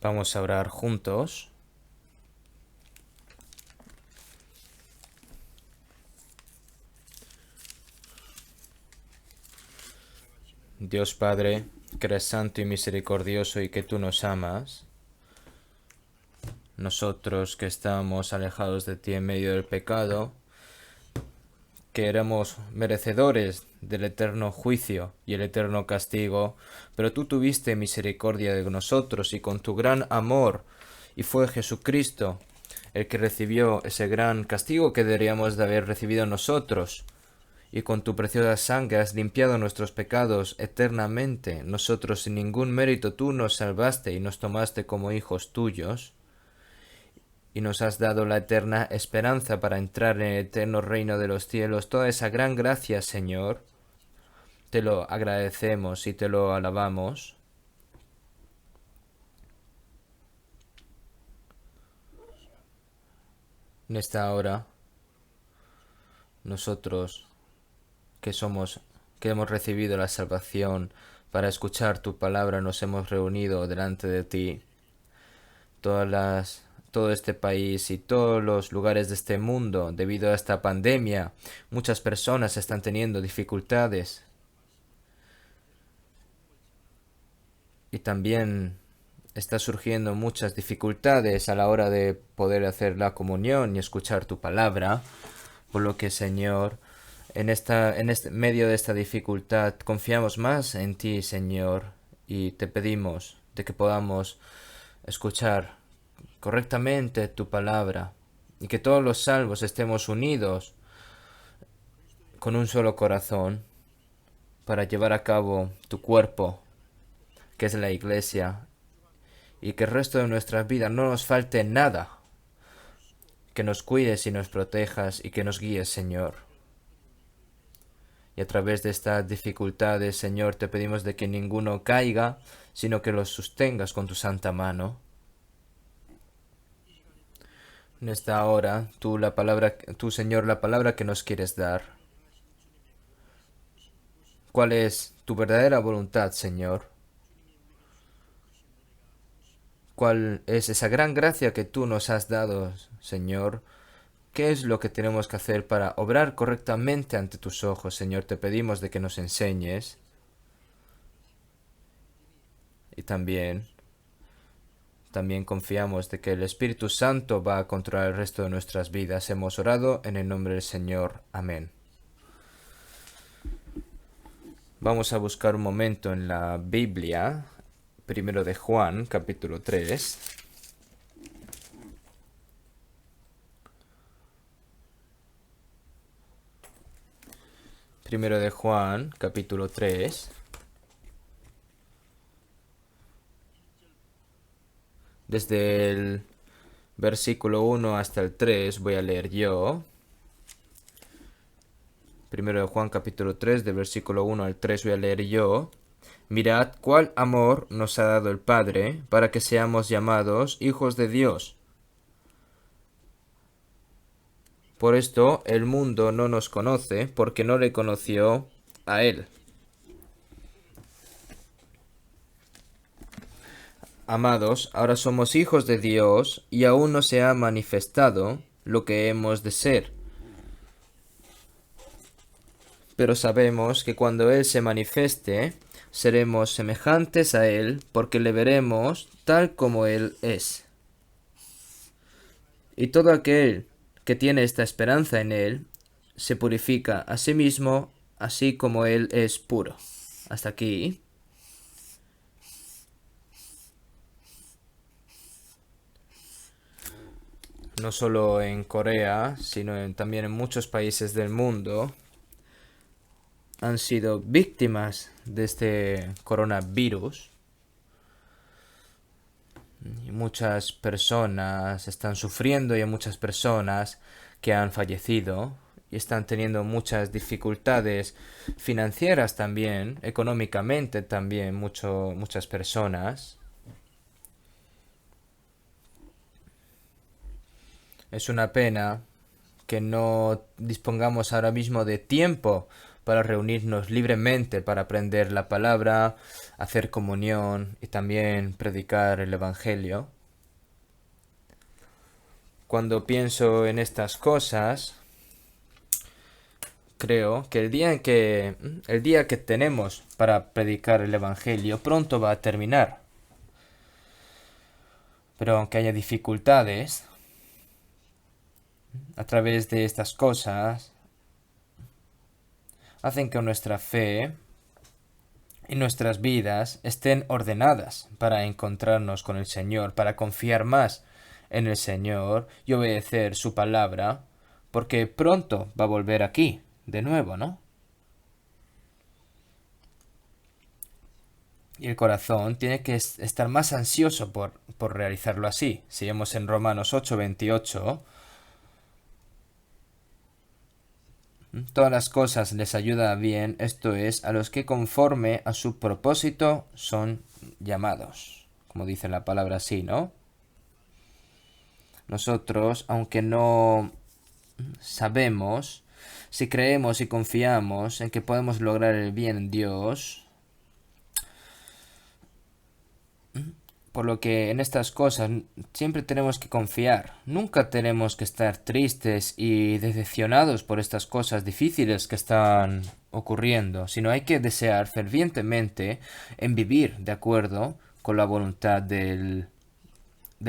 Vamos a orar juntos. Dios Padre, que eres santo y misericordioso y que tú nos amas, nosotros que estamos alejados de ti en medio del pecado, que éramos merecedores del eterno juicio y el eterno castigo, pero tú tuviste misericordia de nosotros y con tu gran amor, y fue Jesucristo el que recibió ese gran castigo que deberíamos de haber recibido nosotros, y con tu preciosa sangre has limpiado nuestros pecados eternamente. Nosotros sin ningún mérito tú nos salvaste y nos tomaste como hijos tuyos, y nos has dado la eterna esperanza para entrar en el eterno reino de los cielos. Toda esa gran gracia, Señor, te lo agradecemos y te lo alabamos. En esta hora, nosotros que hemos recibido la salvación para escuchar tu palabra, nos hemos reunido delante de ti. Todo este país y todos los lugares de este mundo, debido a esta pandemia, muchas personas están teniendo dificultades. Y también está surgiendo muchas dificultades a la hora de poder hacer la comunión y escuchar tu palabra. Por lo que, Señor, en este medio de esta dificultad confiamos más en ti, Señor, y te pedimos de que podamos escuchar correctamente tu palabra y que todos los salvos estemos unidos con un solo corazón para llevar a cabo tu cuerpo, que es la Iglesia, y que el resto de nuestras vidas no nos falte nada, que nos cuides y nos protejas y que nos guíes, Señor. Y a través de estas dificultades, Señor, te pedimos de que ninguno caiga, sino que los sostengas con tu santa mano. En esta hora, tú, Señor, la palabra que nos quieres dar. ¿Cuál es tu verdadera voluntad, Señor? ¿Cuál es esa gran gracia que tú nos has dado, Señor? ¿Qué es lo que tenemos que hacer para obrar correctamente ante tus ojos, Señor? Te pedimos de que nos enseñes. Y también confiamos de que el Espíritu Santo va a controlar el resto de nuestras vidas. Hemos orado en el nombre del Señor. Amén. Vamos a buscar un momento en la Biblia, primero de Juan, capítulo 3. Primero de Juan, capítulo 3. Desde el versículo 1 hasta el 3 voy a leer yo. Primero de Juan capítulo 3, del versículo 1 al 3 voy a leer yo. Mirad cuál amor nos ha dado el Padre para que seamos llamados hijos de Dios. Por esto el mundo no nos conoce porque no le conoció a Él. Amados, ahora somos hijos de Dios y aún no se ha manifestado lo que hemos de ser. Pero sabemos que cuando Él se manifieste, seremos semejantes a Él porque le veremos tal como Él es. Y todo aquel que tiene esta esperanza en Él se purifica a sí mismo, así como Él es puro. Hasta aquí. No solo en Corea, sino también en muchos países del mundo han sido víctimas de este coronavirus. Y muchas personas están sufriendo y hay muchas personas que han fallecido y están teniendo muchas dificultades financieras también, económicamente también muchas personas. Es una pena que no dispongamos ahora mismo de tiempo para reunirnos libremente para aprender la palabra, hacer comunión y también predicar el Evangelio. Cuando pienso en estas cosas, creo que el día que tenemos para predicar el Evangelio pronto va a terminar. Pero aunque haya dificultades, a través de estas cosas, hacen que nuestra fe y nuestras vidas estén ordenadas para encontrarnos con el Señor, para confiar más en el Señor y obedecer su palabra, porque pronto va a volver aquí, de nuevo, ¿no? Y el corazón tiene que estar más ansioso por realizarlo así. Si vemos en Romanos 8:28, todas las cosas les ayuda bien, esto es, a los que conforme a su propósito son llamados. Como dice la palabra así, ¿no? Nosotros, aunque no sabemos, si creemos y confiamos en que podemos lograr el bien en Dios, por lo que en estas cosas siempre tenemos que confiar. Nunca tenemos que estar tristes y decepcionados por estas cosas difíciles que están ocurriendo, sino hay que desear fervientemente en vivir de acuerdo con la voluntad del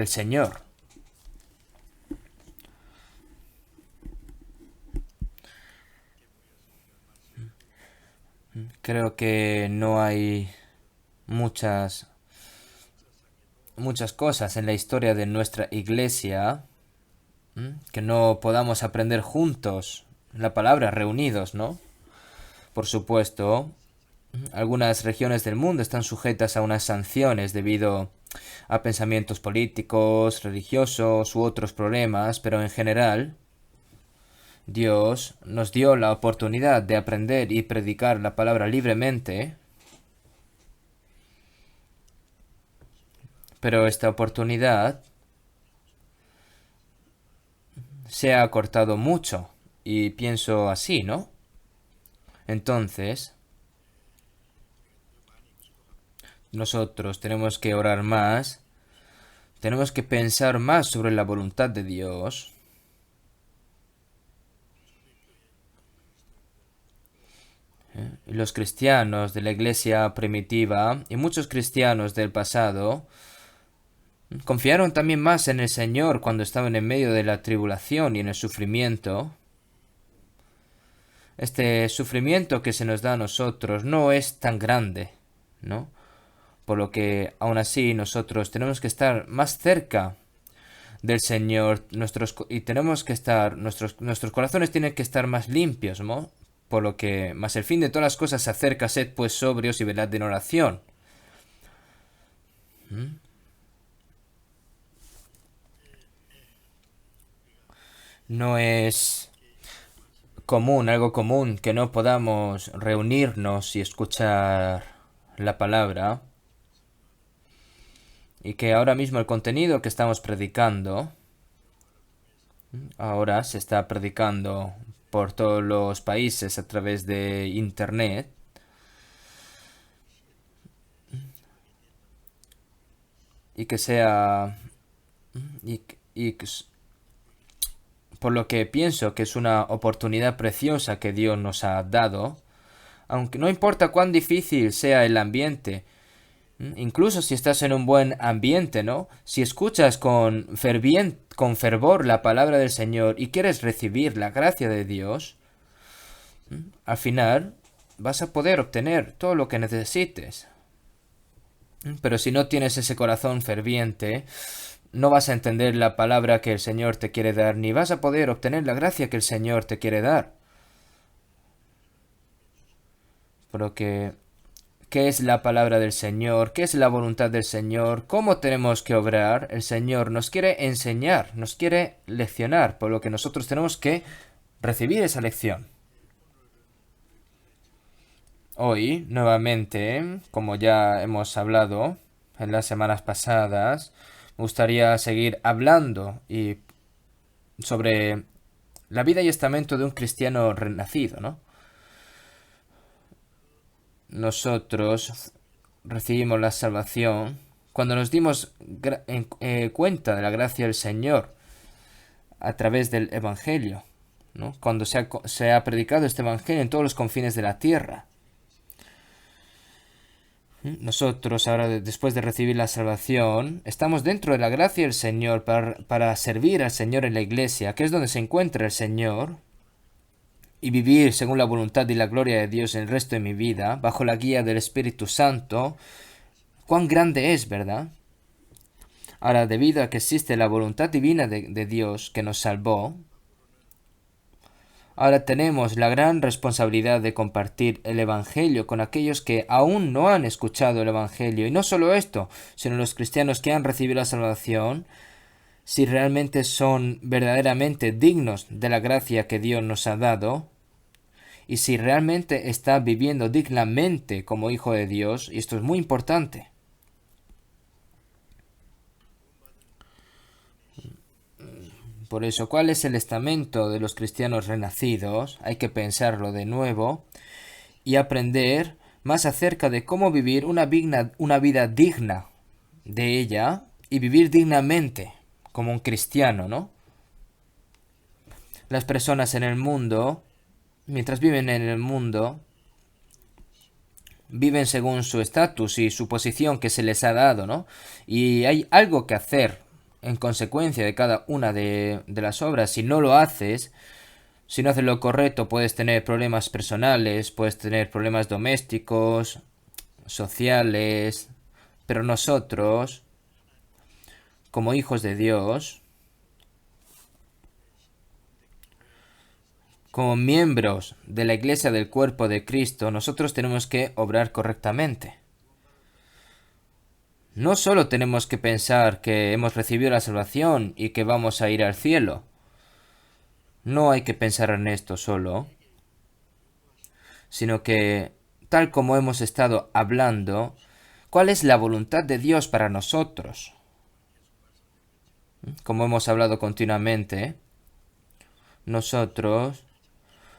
Señor. Creo que no hay muchas cosas en la historia de nuestra iglesia que no podamos aprender juntos la palabra reunidos, ¿no? Por supuesto, algunas regiones del mundo están sujetas a unas sanciones debido a pensamientos políticos, religiosos u otros problemas, pero en general Dios nos dio la oportunidad de aprender y predicar la palabra libremente, pero esta oportunidad se ha acortado mucho y pienso así, ¿no? Entonces, nosotros tenemos que orar más, tenemos que pensar más sobre la voluntad de Dios. Y los cristianos de la iglesia primitiva y muchos cristianos del pasado confiaron también más en el Señor cuando estaban en medio de la tribulación y en el sufrimiento. Este sufrimiento que se nos da a nosotros no es tan grande, ¿no? Por lo que aún así nosotros tenemos que estar más cerca del Señor y tenemos que estar, nuestros corazones tienen que estar más limpios, ¿no? Por lo que, más el fin de todas las cosas se acerca, sed pues sobrios y velad en oración. No es algo común, que no podamos reunirnos y escuchar la palabra. Y que ahora mismo el contenido que estamos predicando, ahora se está predicando por todos los países a través de Internet. Y que sea... y por lo que pienso que es una oportunidad preciosa que Dios nos ha dado, aunque no importa cuán difícil sea el ambiente, incluso si estás en un buen ambiente, ¿no? Si escuchas con fervor la palabra del Señor y quieres recibir la gracia de Dios, al final vas a poder obtener todo lo que necesites. Pero si no tienes ese corazón ferviente, no vas a entender la palabra que el Señor te quiere dar, ni vas a poder obtener la gracia que el Señor te quiere dar. Por lo que, ¿qué es la palabra del Señor? ¿Qué es la voluntad del Señor? ¿Cómo tenemos que obrar? El Señor nos quiere enseñar, nos quiere leccionar, por lo que nosotros tenemos que recibir esa lección. Hoy, nuevamente, como ya hemos hablado en las semanas pasadas, me gustaría seguir hablando sobre la vida y estamento de un cristiano renacido, ¿no? nosotros recibimos la salvación cuando nos dimos cuenta de la gracia del Señor a través del Evangelio, ¿no? Cuando se ha predicado este Evangelio en todos los confines de la tierra. Nosotros ahora, después de recibir la salvación, estamos dentro de la gracia del Señor para servir al Señor en la iglesia, que es donde se encuentra el Señor, y vivir según la voluntad y la gloria de Dios en el resto de mi vida, bajo la guía del Espíritu Santo. Cuán grande es, ¿verdad? Ahora, debido a que existe la voluntad divina de Dios que nos salvó, ahora tenemos la gran responsabilidad de compartir el Evangelio con aquellos que aún no han escuchado el Evangelio. Y no solo esto, sino los cristianos que han recibido la salvación, si realmente son verdaderamente dignos de la gracia que Dios nos ha dado, y si realmente está viviendo dignamente como hijo de Dios, y esto es muy importante. Por eso, ¿cuál es el estamento de los cristianos renacidos? Hay que pensarlo de nuevo y aprender más acerca de cómo vivir una vida digna de ella y vivir dignamente como un cristiano, ¿no? Las personas en el mundo, mientras viven en el mundo, viven según su estatus y su posición que se les ha dado, ¿no? Y hay algo que hacer en consecuencia de cada una de las obras. Si no lo haces, si no haces lo correcto, puedes tener problemas personales, puedes tener problemas domésticos, sociales, pero nosotros, como hijos de Dios, como miembros de la Iglesia del cuerpo de Cristo, nosotros tenemos que obrar correctamente. No solo tenemos que pensar que hemos recibido la salvación y que vamos a ir al cielo. No hay que pensar en esto solo, sino que, tal como hemos estado hablando, ¿cuál es la voluntad de Dios para nosotros? Como hemos hablado continuamente, nosotros,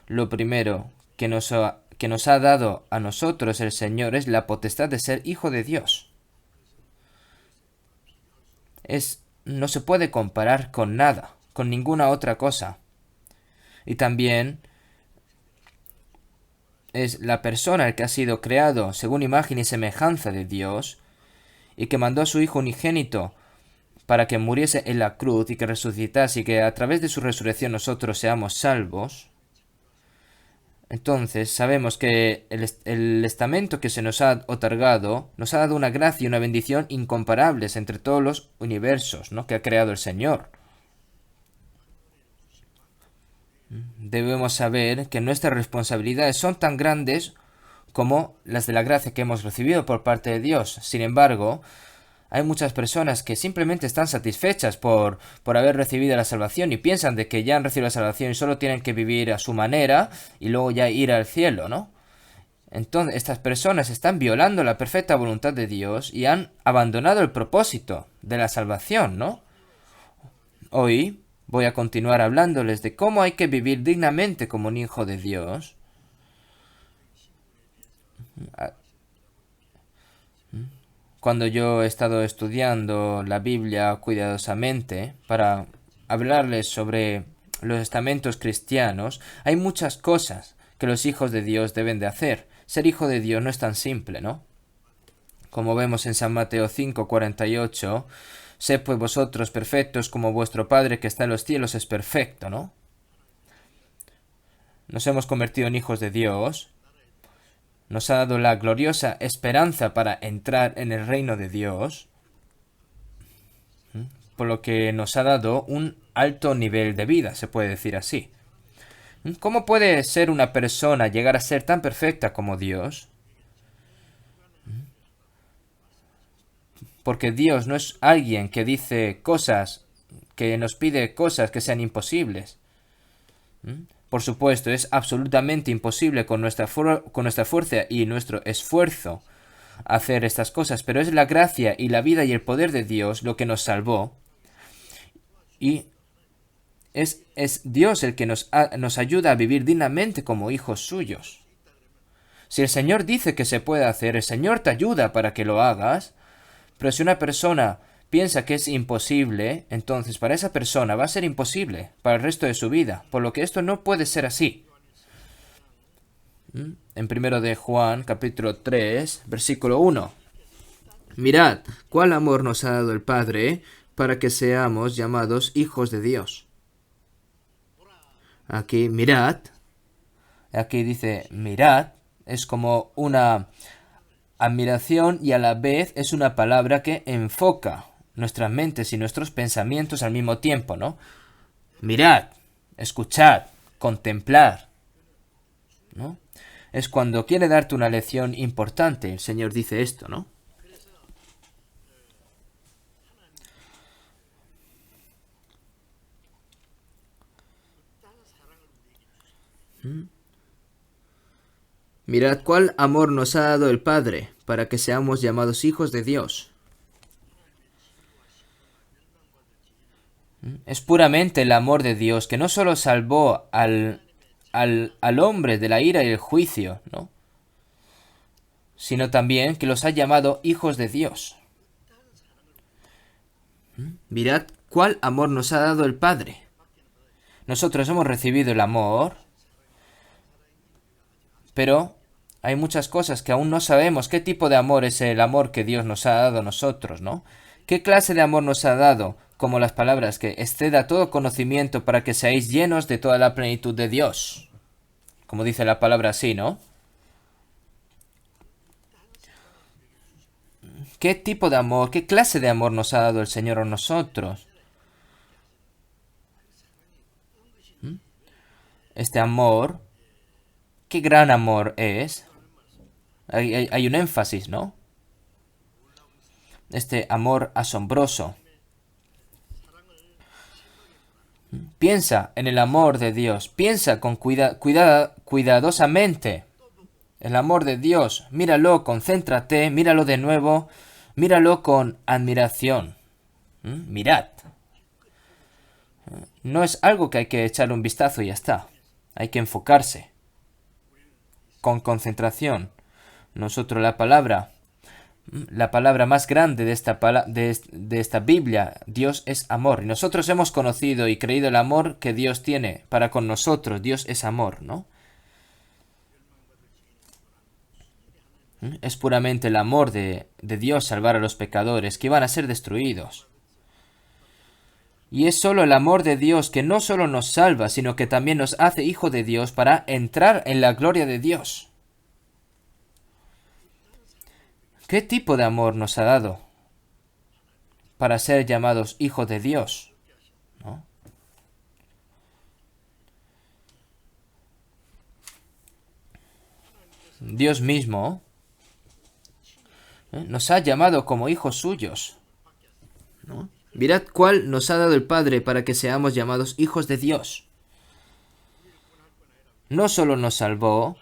lo primero que nos ha dado a nosotros el Señor es la potestad de ser hijo de Dios. No se puede comparar con nada, con ninguna otra cosa. Y también es la persona el que ha sido creado según imagen y semejanza de Dios y que mandó a su Hijo unigénito para que muriese en la cruz y que resucitase y que a través de su resurrección nosotros seamos salvos. Entonces sabemos que el estamento que se nos ha otorgado nos ha dado una gracia y una bendición incomparables entre todos los universos, ¿no?, que ha creado el Señor. Debemos saber que nuestras responsabilidades son tan grandes como las de la gracia que hemos recibido por parte de Dios. Sin embargo, hay muchas personas que simplemente están satisfechas por haber recibido la salvación y piensan de que ya han recibido la salvación y solo tienen que vivir a su manera y luego ya ir al cielo, ¿no? Entonces, estas personas están violando la perfecta voluntad de Dios y han abandonado el propósito de la salvación, ¿no? Hoy voy a continuar hablándoles de cómo hay que vivir dignamente como un hijo de Dios. Cuando yo he estado estudiando la Biblia cuidadosamente para hablarles sobre los estamentos cristianos, hay muchas cosas que los hijos de Dios deben de hacer. Ser hijo de Dios no es tan simple, ¿no? Como vemos en San Mateo 5:48, sed pues vosotros perfectos como vuestro Padre que está en los cielos es perfecto, ¿no? Nos hemos convertido en hijos de Dios. Nos ha dado la gloriosa esperanza para entrar en el reino de Dios, por lo que nos ha dado un alto nivel de vida, se puede decir así. ¿Cómo puede ser una persona llegar a ser tan perfecta como Dios? Porque Dios no es alguien que dice cosas, que nos pide cosas que sean imposibles. Por supuesto, es absolutamente imposible con nuestra fuerza y nuestro esfuerzo hacer estas cosas, pero es la gracia y la vida y el poder de Dios lo que nos salvó. Y es Dios el que nos ayuda a vivir dignamente como hijos suyos. Si el Señor dice que se puede hacer, el Señor te ayuda para que lo hagas, pero si una persona piensa que es imposible, entonces para esa persona va a ser imposible para el resto de su vida, por lo que esto no puede ser así. En 1 de Juan, capítulo 3, versículo 1. Mirad, cuál amor nos ha dado el Padre para que seamos llamados hijos de Dios. Aquí, mirad. Aquí dice, mirad. Es como una admiración y a la vez es una palabra que enfoca nuestras mentes y nuestros pensamientos al mismo tiempo, ¿no? Mirad, escuchad, contemplar, ¿no? Es cuando quiere darte una lección importante, el Señor dice esto, ¿no? Mirad cuál amor nos ha dado el Padre para que seamos llamados hijos de Dios. Es puramente el amor de Dios que no solo salvó al hombre de la ira y el juicio, ¿no? Sino también que los ha llamado hijos de Dios. Mirad cuál amor nos ha dado el Padre. Nosotros hemos recibido el amor, pero hay muchas cosas que aún no sabemos. ¿Qué tipo de amor es el amor que Dios nos ha dado a nosotros, no? ¿Qué clase de amor nos ha dado? Como las palabras que exceda todo conocimiento para que seáis llenos de toda la plenitud de Dios. Como dice la palabra así, ¿no? ¿Qué tipo de amor, qué clase de amor nos ha dado el Señor a nosotros? Este amor, qué gran amor es. Hay un énfasis, ¿no? Este amor asombroso. Piensa en el amor de Dios. Piensa con cuidadosamente. El amor de Dios. Míralo, concéntrate, míralo de nuevo. Míralo con admiración. Mirad. No es algo que hay que echarle un vistazo y ya está. Hay que enfocarse. Con concentración. Nosotros la palabra más grande de esta Biblia, Dios es amor. Y nosotros hemos conocido y creído el amor que Dios tiene para con nosotros. Dios es amor, ¿no? Es puramente el amor de Dios salvar a los pecadores que iban a ser destruidos. Y es solo el amor de Dios que no solo nos salva, sino que también nos hace hijo de Dios para entrar en la gloria de Dios. ¿Qué tipo de amor nos ha dado para ser llamados hijos de Dios? ¿No? Dios mismo nos ha llamado como hijos suyos, ¿no? Mirad cuál nos ha dado el Padre para que seamos llamados hijos de Dios. No solo nos salvó,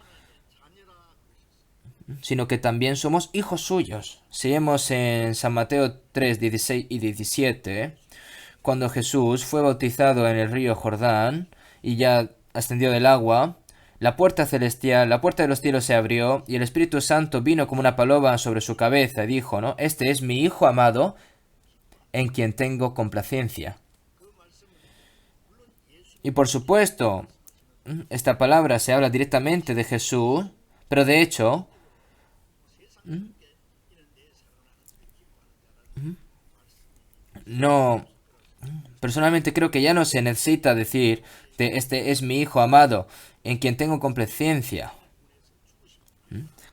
sino que también somos hijos suyos. Si vemos en San Mateo 3, 16 y 17, cuando Jesús fue bautizado en el río Jordán y ya ascendió del agua, la puerta celestial, la puerta de los cielos se abrió y el Espíritu Santo vino como una paloma sobre su cabeza y dijo, ¿no? Este es mi Hijo amado en quien tengo complacencia. Y por supuesto, esta palabra se habla directamente de Jesús, pero de hecho, no, personalmente creo que ya no se necesita decir de este es mi Hijo amado en quien tengo complacencia.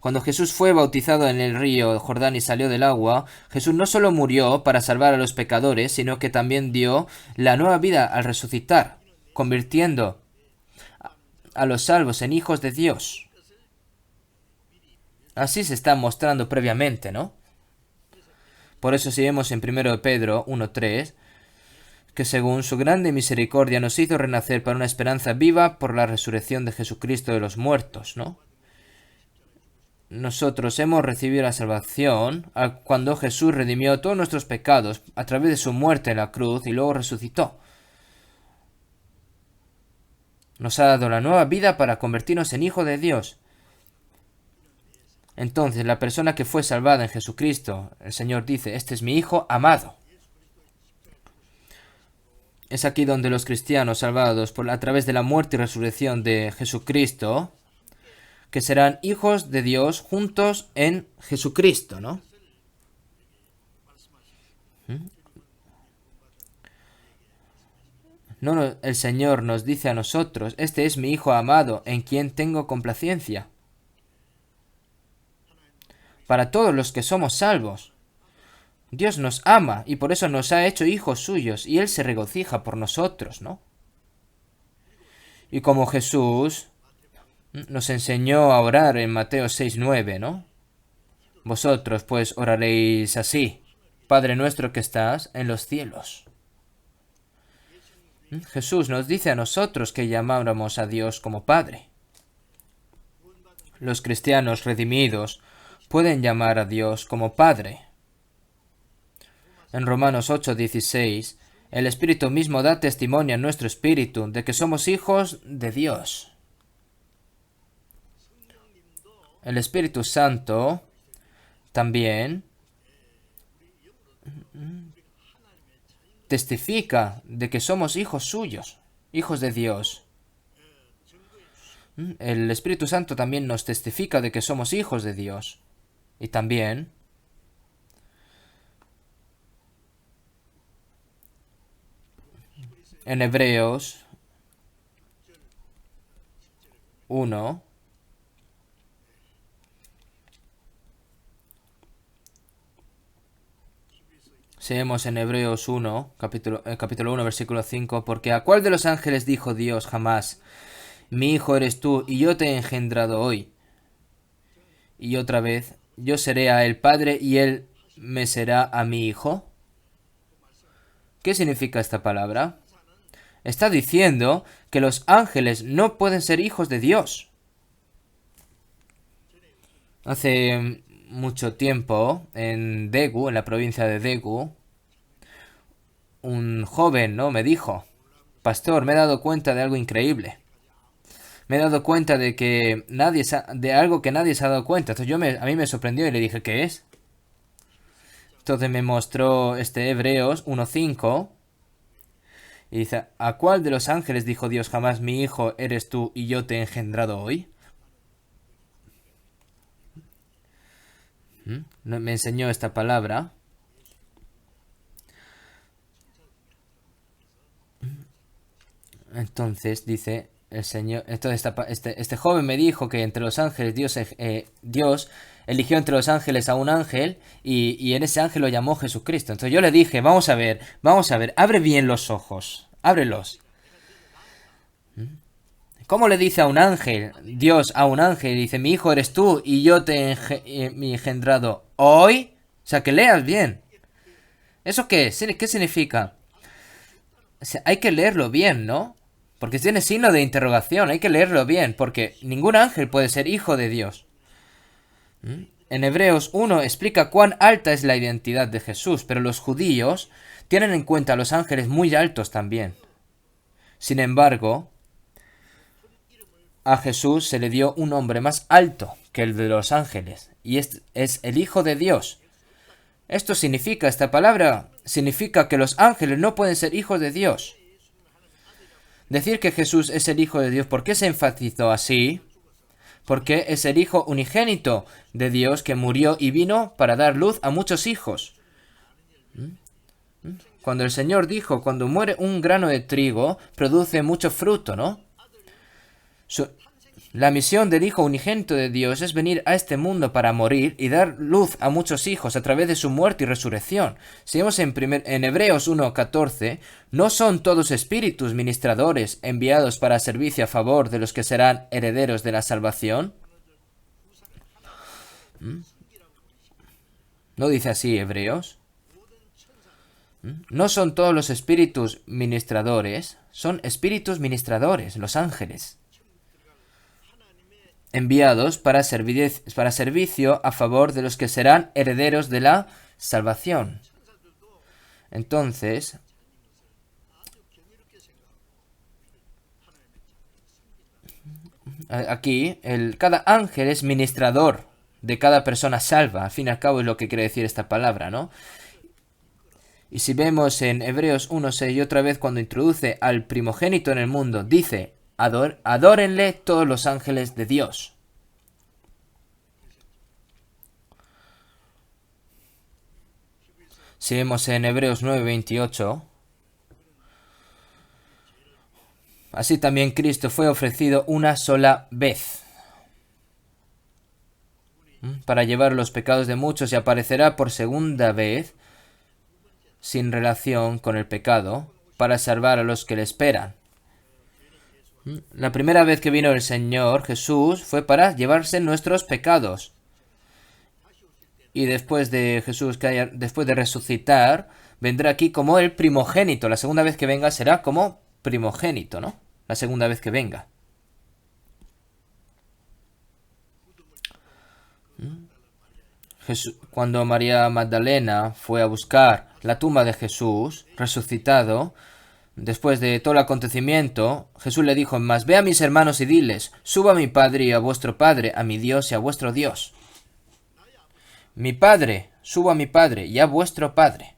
Cuando Jesús fue bautizado en el río Jordán y salió del agua, Jesús no solo murió para salvar a los pecadores, sino que también dio la nueva vida al resucitar, convirtiendo a los salvos en hijos de Dios. Así se está mostrando previamente, ¿no? Por eso si vemos en 1 Pedro 1:3, que según su grande misericordia nos hizo renacer para una esperanza viva por la resurrección de Jesucristo de los muertos, ¿no? Nosotros hemos recibido la salvación cuando Jesús redimió todos nuestros pecados a través de su muerte en la cruz y luego resucitó. Nos ha dado la nueva vida para convertirnos en hijos de Dios. Entonces, la persona que fue salvada en Jesucristo, el Señor dice, este es mi Hijo amado. Es aquí donde los cristianos salvados a través de la muerte y resurrección de Jesucristo, que serán hijos de Dios juntos en Jesucristo, ¿no? No, el Señor nos dice a nosotros, este es mi Hijo amado, en quien tengo complacencia. Para todos los que somos salvos. Dios nos ama y por eso nos ha hecho hijos suyos y Él se regocija por nosotros, ¿no? Y como Jesús nos enseñó a orar en Mateo 6:9, ¿no? Vosotros pues oraréis así, Padre nuestro que estás en los cielos. Jesús nos dice a nosotros que llamáramos a Dios como Padre. Los cristianos redimidos pueden llamar a Dios como Padre. En Romanos 8:16, el Espíritu mismo da testimonio a nuestro espíritu de que somos hijos de Dios. El Espíritu Santo también testifica de que somos hijos suyos, hijos de Dios. El Espíritu Santo también nos testifica de que somos hijos de Dios. Y también en Hebreos 1, leemos en Hebreos 1, capítulo 1, versículo 5, porque ¿a cuál de los ángeles dijo Dios jamás, mi hijo eres tú y yo te he engendrado hoy? Y otra vez, yo seré a él padre y él me será a mi hijo. ¿Qué significa esta palabra? Está diciendo que los ángeles no pueden ser hijos de Dios. Hace mucho tiempo, en Daegu, en la provincia de Daegu, un joven, ¿no?, me dijo, pastor, me he dado cuenta de algo increíble. Me he dado cuenta de que de algo que nadie se ha dado cuenta. Entonces a mí me sorprendió y le dije, ¿qué es? Entonces me mostró Hebreos 1:5 y dice, ¿a cuál de los ángeles dijo Dios jamás mi hijo eres tú y yo te he engendrado hoy? Me enseñó esta palabra. Entonces dice el Señor. Entonces este joven me dijo que entre los ángeles Dios eligió entre los ángeles a un ángel y en ese ángel lo llamó Jesucristo. Entonces yo le dije, vamos a ver, abre bien los ojos, ábrelos. ¿Cómo le dice a un ángel, Dios a un ángel, dice, mi hijo eres tú y yo te he engendrado hoy? O sea, que leas bien. ¿Eso qué es? ¿Qué significa? O sea, hay que leerlo bien, ¿no? Porque tiene signo de interrogación, hay que leerlo bien, porque ningún ángel puede ser hijo de Dios. En Hebreos 1 explica cuán alta es la identidad de Jesús, pero los judíos tienen en cuenta a los ángeles muy altos también. Sin embargo, a Jesús se le dio un nombre más alto que el de los ángeles, y es el Hijo de Dios. Esta palabra significa que los ángeles no pueden ser hijos de Dios. Decir que Jesús es el Hijo de Dios, ¿por qué se enfatizó así? Porque es el Hijo unigénito de Dios que murió y vino para dar luz a muchos hijos. Cuando el Señor dijo, cuando muere un grano de trigo, produce mucho fruto, ¿no? La misión del Hijo unigénito de Dios es venir a este mundo para morir y dar luz a muchos hijos a través de su muerte y resurrección. Si vemos en Hebreos 1:14, no son todos espíritus ministradores enviados para servicio a favor de los que serán herederos de la salvación. ¿No dice así Hebreos? No son todos los espíritus ministradores, son espíritus ministradores, los ángeles, enviados para servicio a favor de los que serán herederos de la salvación. Entonces, aquí, cada ángel es ministrador de cada persona salva. Al fin y al cabo es lo que quiere decir esta palabra, ¿no? Y si vemos en Hebreos 1:6 y otra vez cuando introduce al primogénito en el mundo, dice, adórenle todos los ángeles de Dios. Si vemos en Hebreos 9:28, así también Cristo fue ofrecido una sola vez para llevar los pecados de muchos y aparecerá por segunda vez sin relación con el pecado para salvar a los que le esperan. La primera vez que vino el Señor Jesús fue para llevarse nuestros pecados. Y después de Jesús, después de resucitar, vendrá aquí como el primogénito. La segunda vez que venga será como primogénito, ¿no? La segunda vez que venga. Cuando María Magdalena fue a buscar la tumba de Jesús, resucitado, después de todo el acontecimiento, Jesús le dijo, mas ve a mis hermanos y diles, suba a mi Padre y a vuestro Padre, a mi Dios y a vuestro Dios. Mi Padre, subo a mi Padre y a vuestro Padre.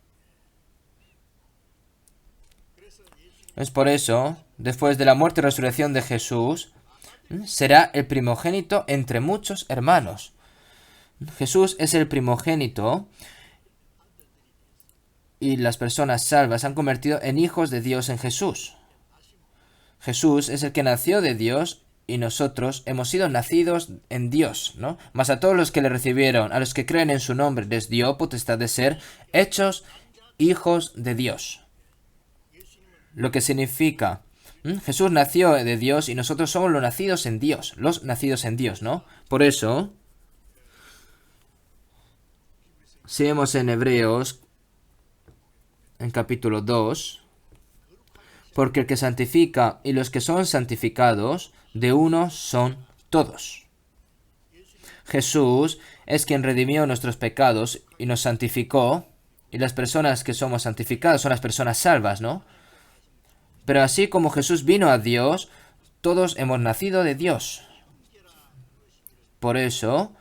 Es por eso, después de la muerte y resurrección de Jesús, será el primogénito entre muchos hermanos. Jesús es el primogénito y las personas salvas se han convertido en hijos de Dios en Jesús. Jesús es el que nació de Dios y nosotros hemos sido nacidos en Dios, ¿no? Mas a todos los que le recibieron, a los que creen en su nombre, les dio potestad de ser hechos hijos de Dios. Lo que significa, Jesús nació de Dios y nosotros somos los nacidos en Dios, ¿no? Por eso, si vemos en Hebreos, en capítulo 2, porque el que santifica y los que son santificados, de uno son todos. Jesús es quien redimió nuestros pecados y nos santificó, y las personas que somos santificadas son las personas salvas, ¿no? Pero así como Jesús vino a Dios, todos hemos nacido de Dios. Por eso,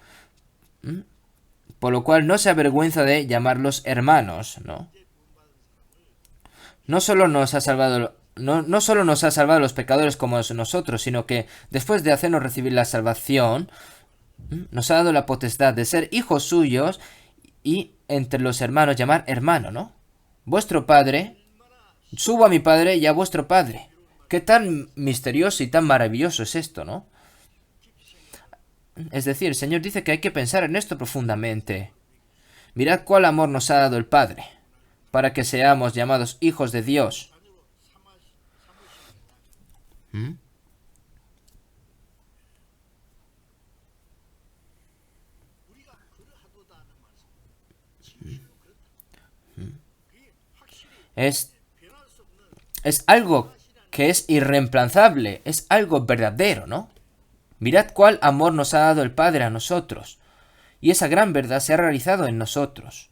por lo cual no se avergüenza de llamarlos hermanos, ¿no? No solo nos ha salvado los pecadores como nosotros, sino que después de hacernos recibir la salvación, nos ha dado la potestad de ser hijos suyos y entre los hermanos llamar hermano, ¿no? Vuestro Padre, subo a mi Padre y a vuestro Padre. Qué tan misterioso y tan maravilloso es esto, ¿no? Es decir, el Señor dice que hay que pensar en esto profundamente. Mirad cuál amor nos ha dado el Padre, para que seamos llamados hijos de Dios. Es algo que es irreemplazable, es algo verdadero, ¿no? Mirad cuál amor nos ha dado el Padre a nosotros, y esa gran verdad se ha realizado en nosotros.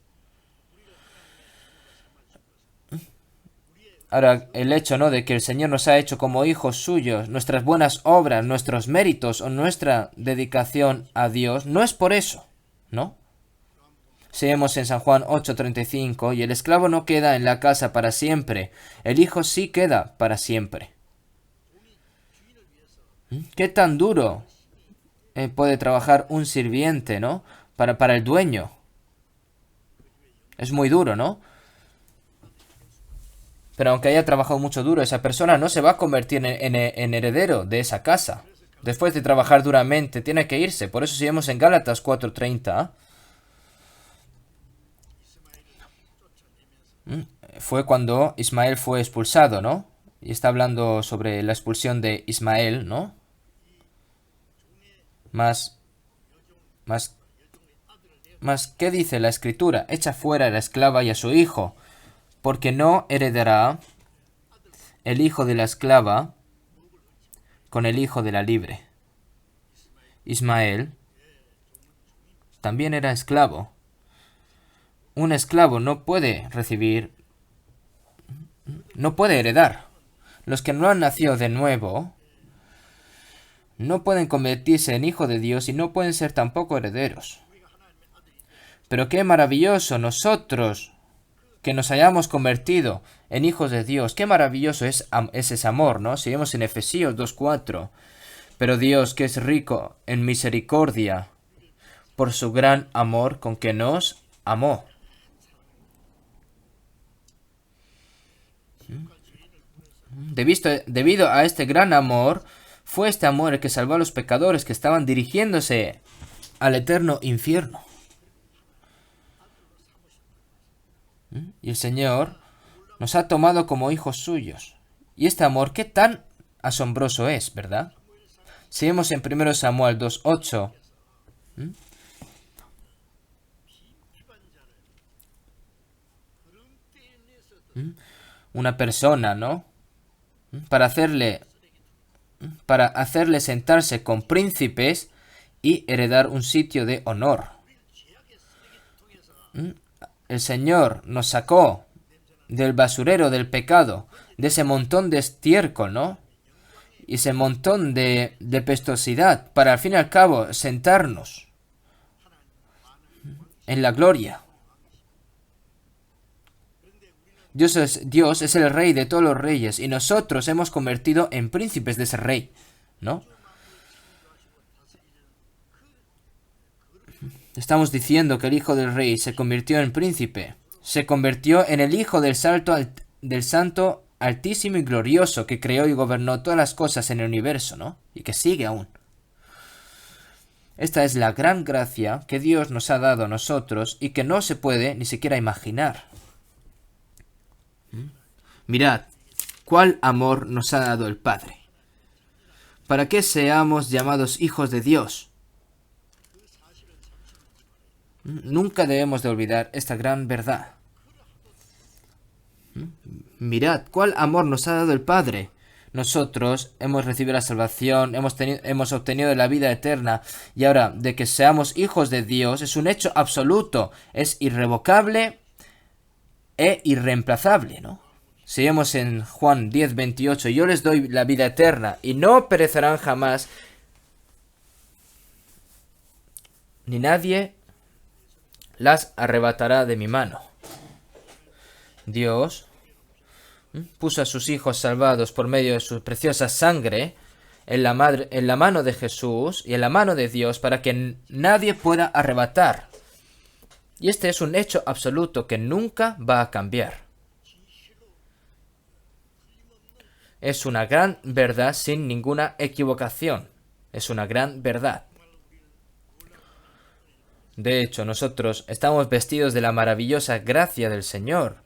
Ahora, el hecho, ¿no?, de que el Señor nos ha hecho como hijos suyos, nuestras buenas obras, nuestros méritos o nuestra dedicación a Dios, no es por eso, ¿no? Seguimos en San Juan 8:35, y el esclavo no queda en la casa para siempre, el hijo sí queda para siempre. ¿Qué tan duro puede trabajar un sirviente, ¿no?, para el dueño? Es muy duro, ¿no? Pero aunque haya trabajado mucho duro, esa persona no se va a convertir en heredero de esa casa. Después de trabajar duramente, tiene que irse. Por eso si vemos en Gálatas 4:30, fue cuando Ismael fue expulsado, ¿no? Y está hablando sobre la expulsión de Ismael, ¿no? Más, ¿qué dice la Escritura? Echa fuera a la esclava y a su hijo, porque no heredará el hijo de la esclava con el hijo de la libre. Ismael también era esclavo. Un esclavo no puede heredar. Los que no han nacido de nuevo no pueden convertirse en hijos de Dios y no pueden ser tampoco herederos. Pero qué maravilloso nosotros que nos hayamos convertido en hijos de Dios. Qué maravilloso es ese amor, ¿no? Si vemos en Efesios 2:4. Pero Dios, que es rico en misericordia, por su gran amor con que nos amó. Debido a este gran amor, fue este amor el que salvó a los pecadores que estaban dirigiéndose al eterno infierno. Y el Señor nos ha tomado como hijos suyos. Y este amor, qué tan asombroso es, ¿verdad? Si vemos en 1 Samuel 2:8, una persona, ¿no? Para hacerle sentarse con príncipes y heredar un sitio de honor. El Señor nos sacó del basurero del pecado, de ese montón de estiércol, ¿no? Y ese montón de pestosidad, para al fin y al cabo sentarnos en la gloria. Dios es el rey de todos los reyes y nosotros hemos convertido en príncipes de ese rey, ¿no? Estamos diciendo que el hijo del rey se convirtió en príncipe, se convirtió en el hijo del santo altísimo y glorioso que creó y gobernó todas las cosas en el universo, ¿no? Y que sigue aún. Esta es la gran gracia que Dios nos ha dado a nosotros y que no se puede ni siquiera imaginar. Mirad, cuál amor nos ha dado el Padre, para que seamos llamados hijos de Dios. Nunca debemos de olvidar esta gran verdad. Mirad, cuál amor nos ha dado el Padre. Nosotros hemos recibido la salvación, hemos obtenido la vida eterna, y ahora, de que seamos hijos de Dios, es un hecho absoluto, es irrevocable e irreemplazable, ¿no? Si vemos en Juan 10:28, yo les doy la vida eterna y no perecerán jamás, ni nadie las arrebatará de mi mano. Dios puso a sus hijos salvados por medio de su preciosa sangre en la mano de Jesús y en la mano de Dios para que nadie pueda arrebatar. Y este es un hecho absoluto que nunca va a cambiar. Es una gran verdad sin ninguna equivocación. Es una gran verdad. De hecho, nosotros estamos vestidos de la maravillosa gracia del Señor.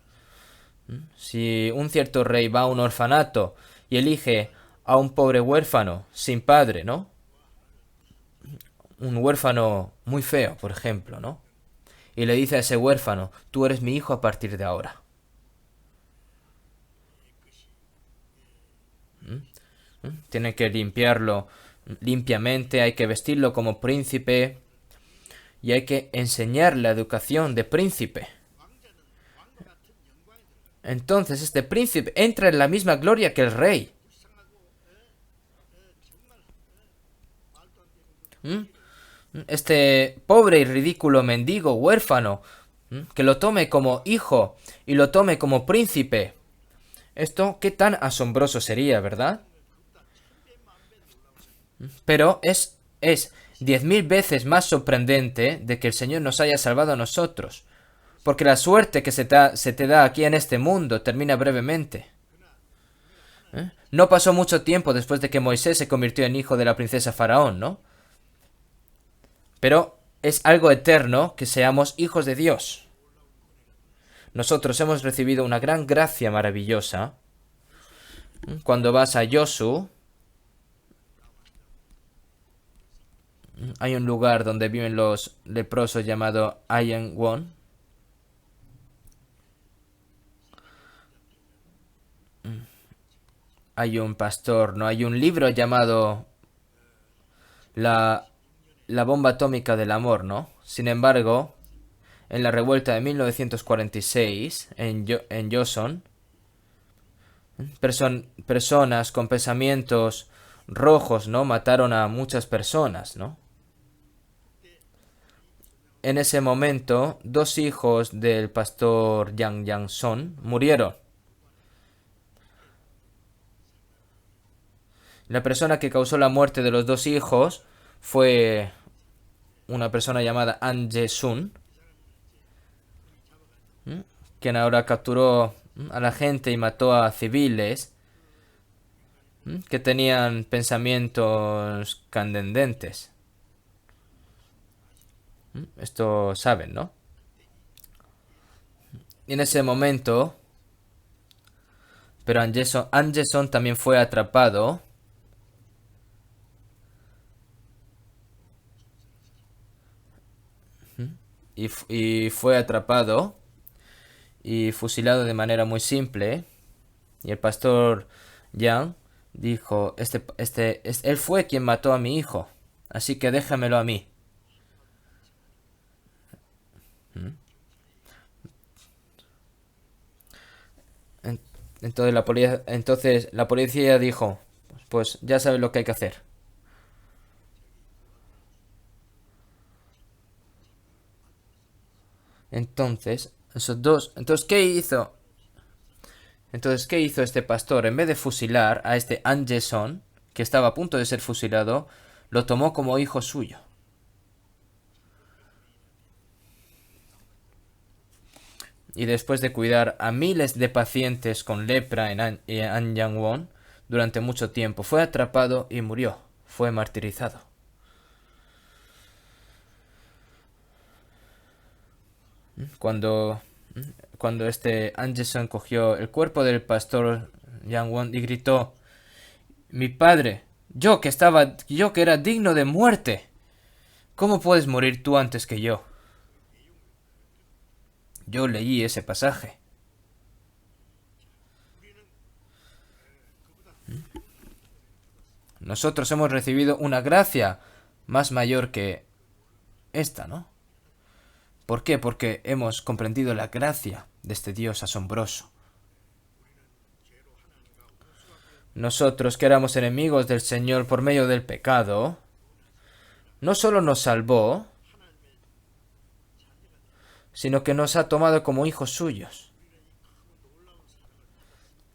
Si un cierto rey va a un orfanato y elige a un pobre huérfano sin padre, ¿no? Un huérfano muy feo, por ejemplo, ¿no? Y le dice a ese huérfano, tú eres mi hijo a partir de ahora. Tienen que limpiarlo limpiamente, hay que vestirlo como príncipe y hay que enseñar la educación de príncipe. Entonces este príncipe entra en la misma gloria que el rey. Este pobre y ridículo mendigo huérfano, que lo tome como hijo y lo tome como príncipe. Esto qué tan asombroso sería, ¿verdad? Pero es 10.000 veces más sorprendente de que el Señor nos haya salvado a nosotros, porque la suerte que se te da aquí en este mundo termina brevemente. No pasó mucho tiempo después de que Moisés se convirtió en hijo de la princesa Faraón, ¿no? Pero es algo eterno que seamos hijos de Dios. Nosotros hemos recibido una gran gracia maravillosa. Cuando vas a Yosu, hay un lugar donde viven los leprosos llamado Ayan Won. Hay un pastor, ¿no? Hay un libro llamado La bomba atómica del amor, ¿no? Sin embargo, en la revuelta de 1946, en Joseon, personas con pensamientos rojos, ¿no? Mataron a muchas personas, ¿no? En ese momento, dos hijos del pastor Yang Yang-son murieron. La persona que causó la muerte de los dos hijos fue una persona llamada An Jae-sun, quien ahora capturó a la gente y mató a civiles que tenían pensamientos candentes. Esto saben, ¿no? Y en ese momento, pero An Jae-sun también fue atrapado y fue atrapado y fusilado de manera muy simple. Y el pastor Yang dijo, él fue quien mató a mi hijo, así que déjamelo a mí. Entonces la policía dijo, pues ya sabes lo que hay que hacer. Entonces, ¿qué hizo? Entonces, ¿qué hizo este pastor? En vez de fusilar a este An Jae-sun, que estaba a punto de ser fusilado, lo tomó como hijo suyo. Y después de cuidar a miles de pacientes con lepra en Anyangwon durante mucho tiempo, fue atrapado y murió. Fue martirizado. Cuando, cuando este Anderson cogió el cuerpo del pastor Yang-won y gritó, mi padre, yo que era digno de muerte, ¿cómo puedes morir tú antes que yo? Yo leí ese pasaje. Nosotros hemos recibido una gracia más mayor que esta, ¿no? ¿Por qué? Porque hemos comprendido la gracia de este Dios asombroso. Nosotros que éramos enemigos del Señor por medio del pecado, no solo nos salvó, sino que nos ha tomado como hijos suyos.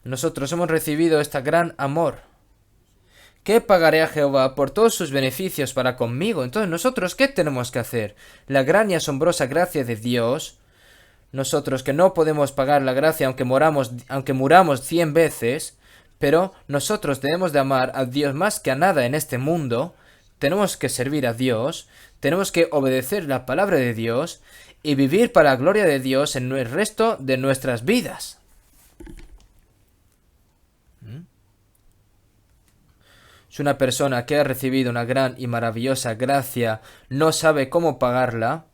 Nosotros hemos recibido este gran amor. ¿Qué pagaré a Jehová por todos sus beneficios para conmigo? Entonces, ¿nosotros qué tenemos que hacer? La gran y asombrosa gracia de Dios. Nosotros que no podemos pagar la gracia aunque muramos 100 veces, pero nosotros debemos de amar a Dios más que a nada en este mundo. Tenemos que servir a Dios, tenemos que obedecer la palabra de Dios y vivir para la gloria de Dios en el resto de nuestras vidas. Si una persona que ha recibido una gran y maravillosa gracia no sabe cómo pagarla,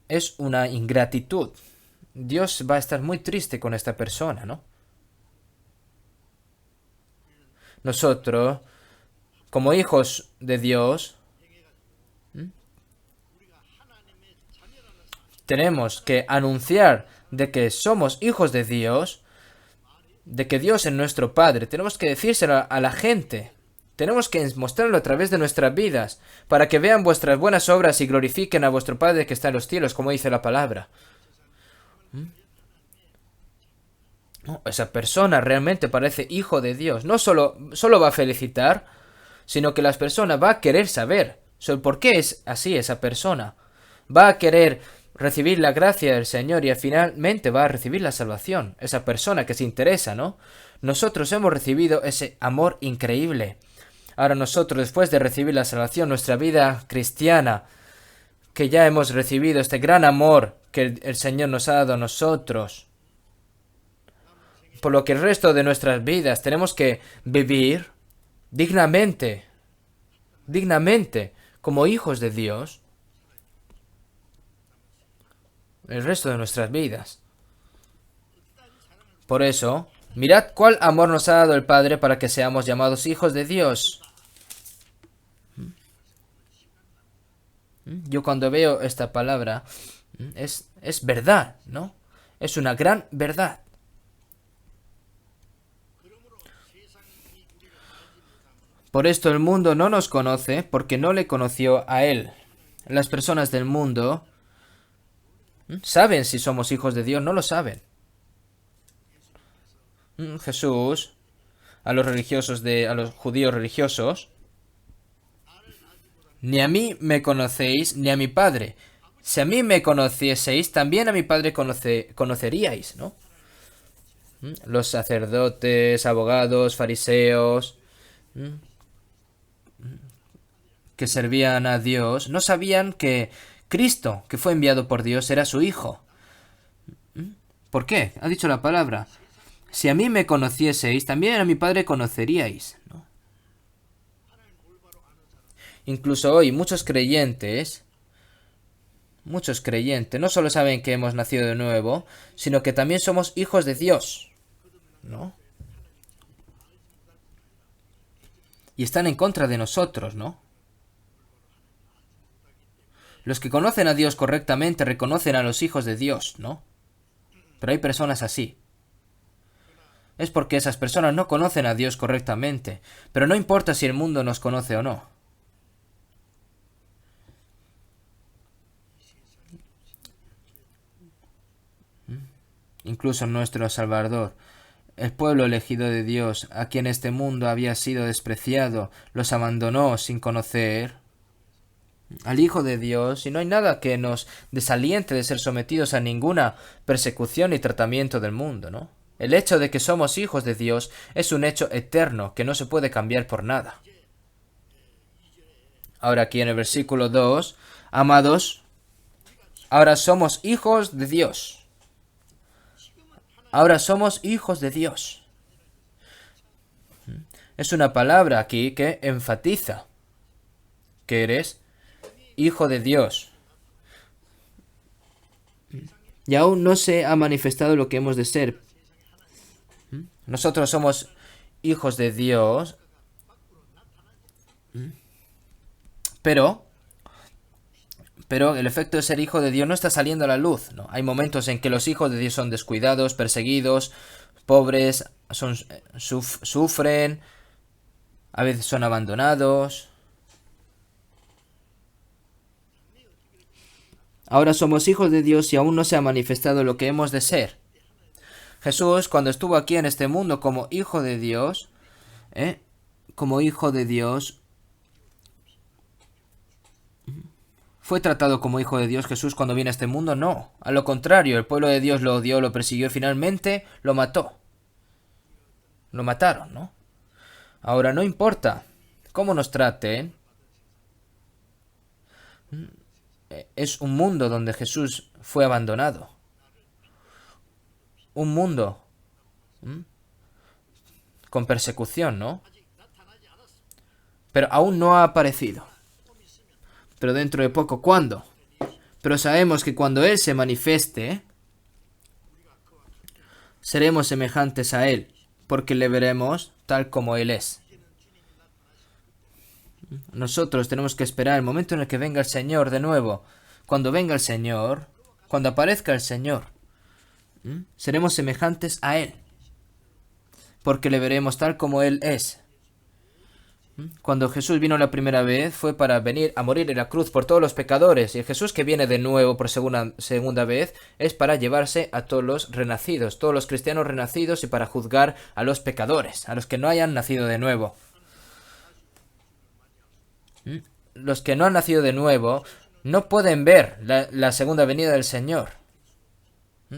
es una ingratitud. Dios va a estar muy triste con esta persona, ¿no? Nosotros, como hijos de Dios, tenemos que anunciar de que somos hijos de Dios, de que Dios es nuestro Padre. Tenemos que decírselo a la gente. Tenemos que mostrarlo a través de nuestras vidas, para que vean vuestras buenas obras y glorifiquen a vuestro Padre que está en los cielos, como dice la palabra. No, esa persona realmente parece hijo de Dios. No solo va a felicitar, sino que las personas va a querer saber sobre por qué es así esa persona. Va a querer recibir la gracia del Señor y finalmente va a recibir la salvación. Esa persona que se interesa, ¿no? Nosotros hemos recibido ese amor increíble. Ahora nosotros, después de recibir la salvación, nuestra vida cristiana, que ya hemos recibido este gran amor que el Señor nos ha dado a nosotros, por lo que el resto de nuestras vidas tenemos que vivir dignamente, como hijos de Dios, el resto de nuestras vidas. Por eso, mirad cuál amor nos ha dado el Padre para que seamos llamados hijos de Dios. Yo cuando veo esta palabra, es verdad, ¿no? Es una gran verdad. Por esto el mundo no nos conoce porque no le conoció a Él. Las personas del mundo saben si somos hijos de Dios, no lo saben. Jesús, a los judíos religiosos, ni a mí me conocéis, ni a mi Padre. Si a mí me conocieseis, también a mi Padre conoceríais, ¿no? Los sacerdotes, abogados, fariseos, que servían a Dios, no sabían que Cristo, que fue enviado por Dios, era su Hijo. ¿Por qué? Ha dicho la palabra. Si a mí me conocieseis, también a mi Padre conoceríais, ¿no? Incluso hoy muchos creyentes no solo saben que hemos nacido de nuevo, sino que también somos hijos de Dios, ¿no? Y están en contra de nosotros, ¿no? Los que conocen a Dios correctamente reconocen a los hijos de Dios, ¿no? Pero hay personas así. Es porque esas personas no conocen a Dios correctamente, pero no importa si el mundo nos conoce o no. Incluso nuestro Salvador, el pueblo elegido de Dios, a quien este mundo había sido despreciado, los abandonó sin conocer al Hijo de Dios, y no hay nada que nos desaliente de ser sometidos a ninguna persecución y tratamiento del mundo, ¿no? El hecho de que somos hijos de Dios es un hecho eterno que no se puede cambiar por nada. Ahora aquí en el versículo 2, amados, ahora somos hijos de Dios. Ahora somos hijos de Dios. Es una palabra aquí que enfatiza que eres hijo de Dios. Y aún no se ha manifestado lo que hemos de ser. Nosotros somos hijos de Dios, pero el efecto de ser hijo de Dios no está saliendo a la luz, ¿no? Hay momentos en que los hijos de Dios son descuidados, perseguidos, pobres, sufren, a veces son abandonados. Ahora somos hijos de Dios y aún no se ha manifestado lo que hemos de ser. Jesús, cuando estuvo aquí en este mundo como hijo de Dios, ¿fue tratado como hijo de Dios Jesús cuando viene a este mundo? No. A lo contrario, el pueblo de Dios lo odió, lo persiguió y finalmente lo mató. Lo mataron, ¿no? Ahora, no importa cómo nos traten, es un mundo donde Jesús fue abandonado. Un mundo con persecución, ¿no? Pero aún no ha aparecido. Pero dentro de poco, ¿cuándo? Pero sabemos que cuando Él se manifieste, seremos semejantes a Él, porque le veremos tal como Él es. Nosotros tenemos que esperar el momento en el que venga el Señor de nuevo. Cuando venga el Señor, cuando aparezca el Señor, seremos semejantes a Él, porque le veremos tal como Él es. Cuando Jesús vino la primera vez fue para venir a morir en la cruz por todos los pecadores, y el Jesús que viene de nuevo por segunda vez es para llevarse a todos los renacidos, todos los cristianos renacidos, y para juzgar a los pecadores, a los que no hayan nacido de nuevo. Los que no han nacido de nuevo no pueden ver la segunda venida del Señor,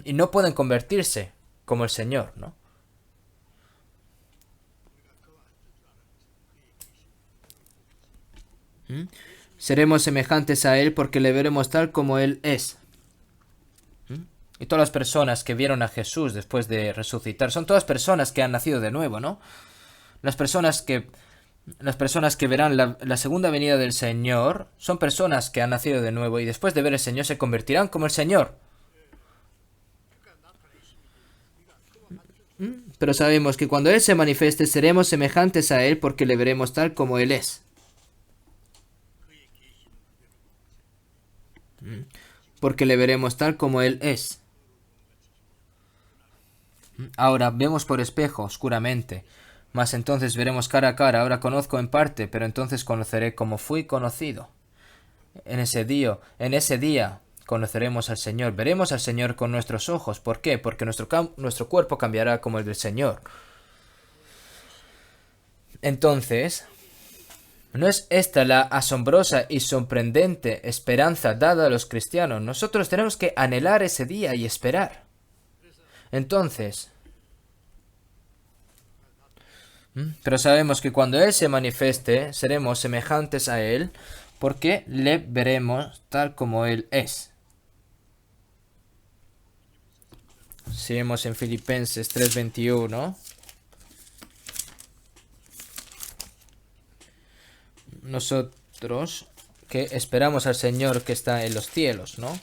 y no pueden convertirse como el Señor, ¿no? Seremos semejantes a Él porque le veremos tal como Él es. Y todas las personas que vieron a Jesús después de resucitar son todas personas que han nacido de nuevo, ¿no? Las personas que verán la segunda venida del Señor son personas que han nacido de nuevo y después de ver al Señor se convertirán como el Señor. Pero sabemos que cuando Él se manifieste seremos semejantes a Él porque le veremos tal como Él es. Porque le veremos tal como Él es. Ahora vemos por espejo, oscuramente, Mas entonces veremos cara a cara. Ahora conozco en parte, pero entonces conoceré como fui conocido. En ese día conoceremos al Señor. Veremos al Señor con nuestros ojos. ¿Por qué? Porque nuestro cuerpo cambiará como el del Señor. Entonces, ¿no es esta la asombrosa y sorprendente esperanza dada a los cristianos? Nosotros tenemos que anhelar ese día y esperar. Entonces, pero sabemos que cuando Él se manifieste, seremos semejantes a Él, porque le veremos tal como Él es. Seguimos en Filipenses 3:21. Nosotros que esperamos al Señor que está en los cielos, ¿no?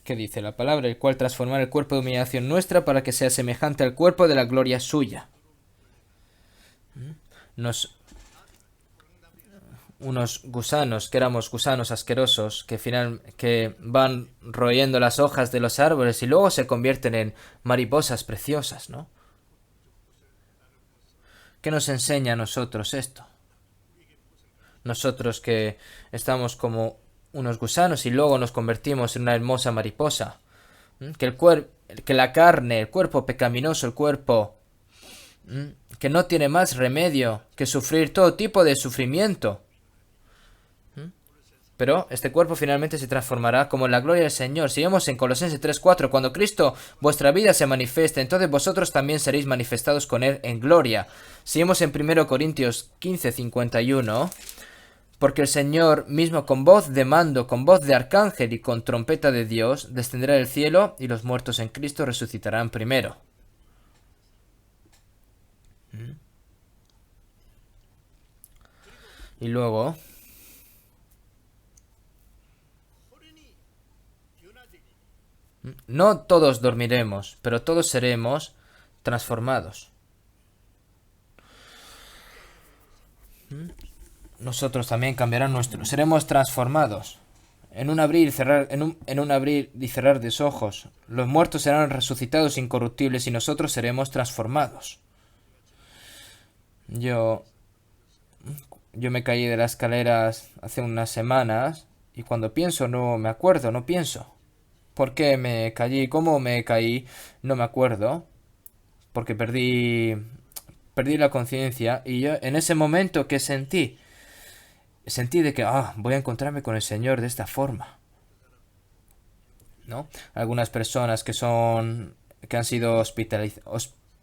¿Qué dice la palabra? El cual transformará el cuerpo de humillación nuestra para que sea semejante al cuerpo de la gloria suya. Unos gusanos, que éramos gusanos asquerosos, que van royendo las hojas de los árboles y luego se convierten en mariposas preciosas, ¿no? ¿Qué nos enseña a nosotros esto? Nosotros que estamos como unos gusanos y luego nos convertimos en una hermosa mariposa. Que la carne, el cuerpo pecaminoso, el cuerpo que no tiene más remedio que sufrir todo tipo de sufrimiento. Pero este cuerpo finalmente se transformará como en la gloria del Señor. Si vemos en Colosenses 3:4, cuando Cristo vuestra vida se manifieste, entonces vosotros también seréis manifestados con Él en gloria. Si vemos en 1 Corintios 15:51, porque el Señor mismo con voz de mando, con voz de arcángel y con trompeta de Dios, descenderá del cielo y los muertos en Cristo resucitarán primero. Y luego, no todos dormiremos, pero todos seremos transformados. Nosotros también cambiarán seremos transformados. En un abrir y cerrar, en un abrir y cerrar de ojos, los muertos serán resucitados incorruptibles y nosotros seremos transformados. Yo me caí de las escaleras hace unas semanas y cuando pienso no me acuerdo, no pienso. ¿Por qué me caí? ¿Cómo me caí? No me acuerdo. Porque perdí la conciencia y yo en ese momento que sentí de que voy a encontrarme con el Señor de esta forma, ¿no? Algunas personas que han sido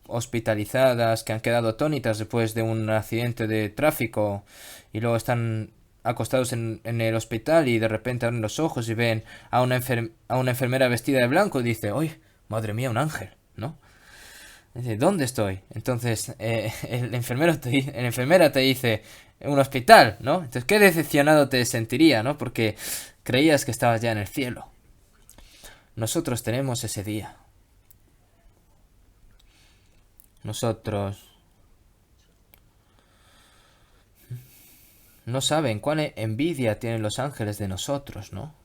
hospitalizadas, que han quedado atónitas después de un accidente de tráfico y luego están acostados en el hospital y de repente abren los ojos y ven a una enfermera vestida de blanco y dice, ¡ay, madre mía, un ángel!, ¿no? Dice, ¿dónde estoy? Entonces el enfermera te dice, en un hospital, ¿no? Entonces qué decepcionado te sentiría, ¿no? Porque creías que estabas ya en el cielo. Nosotros tenemos ese día. Nosotros no saben cuán envidia tienen los ángeles de nosotros, ¿no?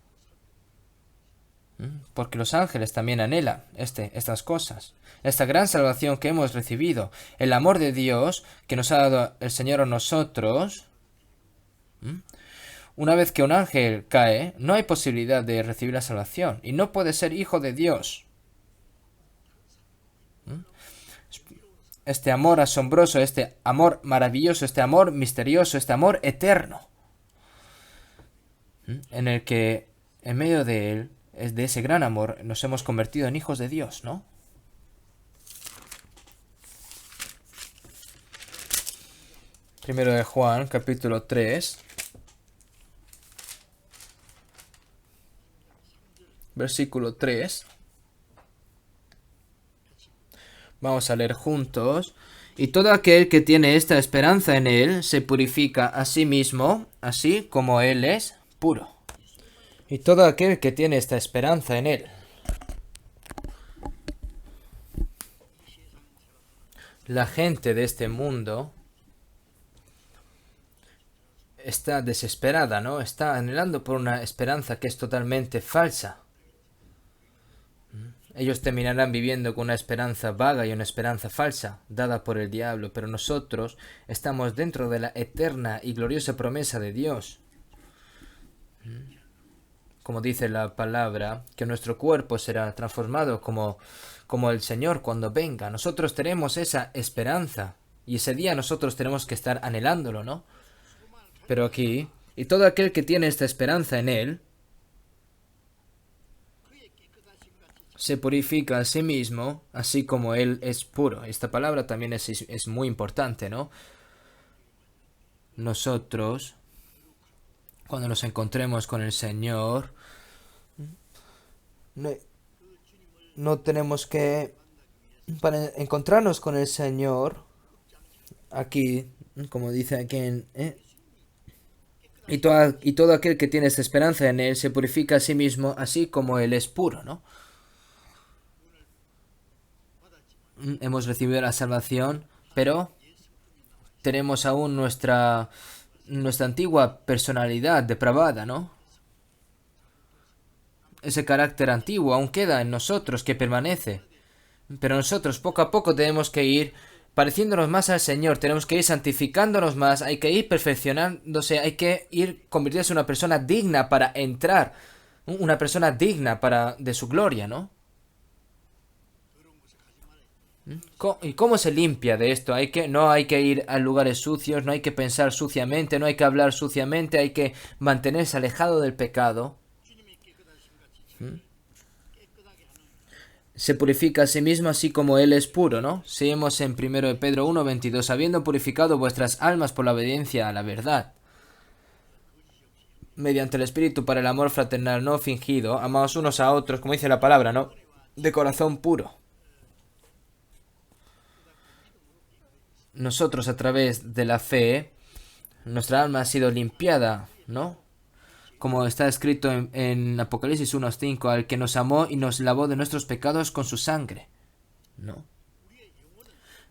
Porque los ángeles también anhelan estas cosas. Esta gran salvación que hemos recibido, el amor de Dios que nos ha dado el Señor a nosotros. Una vez que un ángel cae, no hay posibilidad de recibir la salvación y no puede ser hijo de Dios. Este amor asombroso, este amor maravilloso, este amor misterioso, este amor eterno, en el que en medio de él, de ese gran amor, nos hemos convertido en hijos de Dios, ¿no? Primero de Juan, capítulo 3, versículo 3. Vamos a leer juntos. Y todo aquel que tiene esta esperanza en Él se purifica a sí mismo, así como Él es puro. Y todo aquel que tiene esta esperanza en Él. La gente de este mundo está desesperada, ¿no? Está anhelando por una esperanza que es totalmente falsa. Ellos terminarán viviendo con una esperanza vaga y una esperanza falsa, dada por el diablo, pero nosotros estamos dentro de la eterna y gloriosa promesa de Dios. Como dice la palabra, que nuestro cuerpo será transformado como el Señor cuando venga. Nosotros tenemos esa esperanza y ese día nosotros tenemos que estar anhelándolo, ¿no? Pero aquí, y todo aquel que tiene esta esperanza en Él, se purifica a sí mismo, así como Él es puro. Esta palabra también es muy importante, ¿no? Nosotros, cuando nos encontremos con el Señor, no tenemos que, para encontrarnos con el Señor, aquí, como dice aquí y todo aquel que tiene esta esperanza en Él se purifica a sí mismo, así como Él es puro, ¿no? Hemos recibido la salvación, pero tenemos aún nuestra antigua personalidad depravada, ¿no? Ese carácter antiguo aún queda en nosotros, que permanece. Pero nosotros poco a poco tenemos que ir pareciéndonos más al Señor, tenemos que ir santificándonos más, hay que ir perfeccionándose, hay que ir convirtiéndose en una persona digna para entrar, una persona digna de su gloria, ¿no? ¿Y cómo se limpia de esto? No hay que ir a lugares sucios, no hay que pensar suciamente, no hay que hablar suciamente, hay que mantenerse alejado del pecado. Se purifica a sí mismo así como Él es puro, ¿no? Seguimos en 1 de Pedro 1:22, habiendo purificado vuestras almas por la obediencia a la verdad, mediante el Espíritu para el amor fraternal no fingido, amaos unos a otros, como dice la palabra, ¿no? De corazón puro. Nosotros a través de la fe, nuestra alma ha sido limpiada, ¿no? Como está escrito en Apocalipsis 1:5, al que nos amó y nos lavó de nuestros pecados con su sangre, ¿no?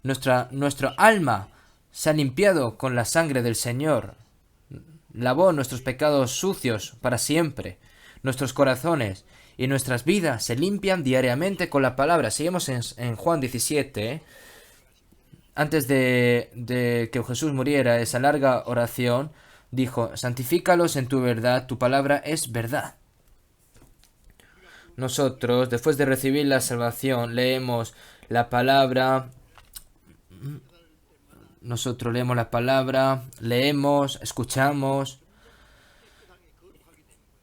Nuestra alma se ha limpiado con la sangre del Señor, lavó nuestros pecados sucios para siempre. Nuestros corazones y nuestras vidas se limpian diariamente con la palabra. Seguimos en Juan 17, Antes de que Jesús muriera, esa larga oración, dijo: santifícalos en tu verdad, tu palabra es verdad. Nosotros, después de recibir la salvación, leemos la palabra. Nosotros leemos la palabra, escuchamos.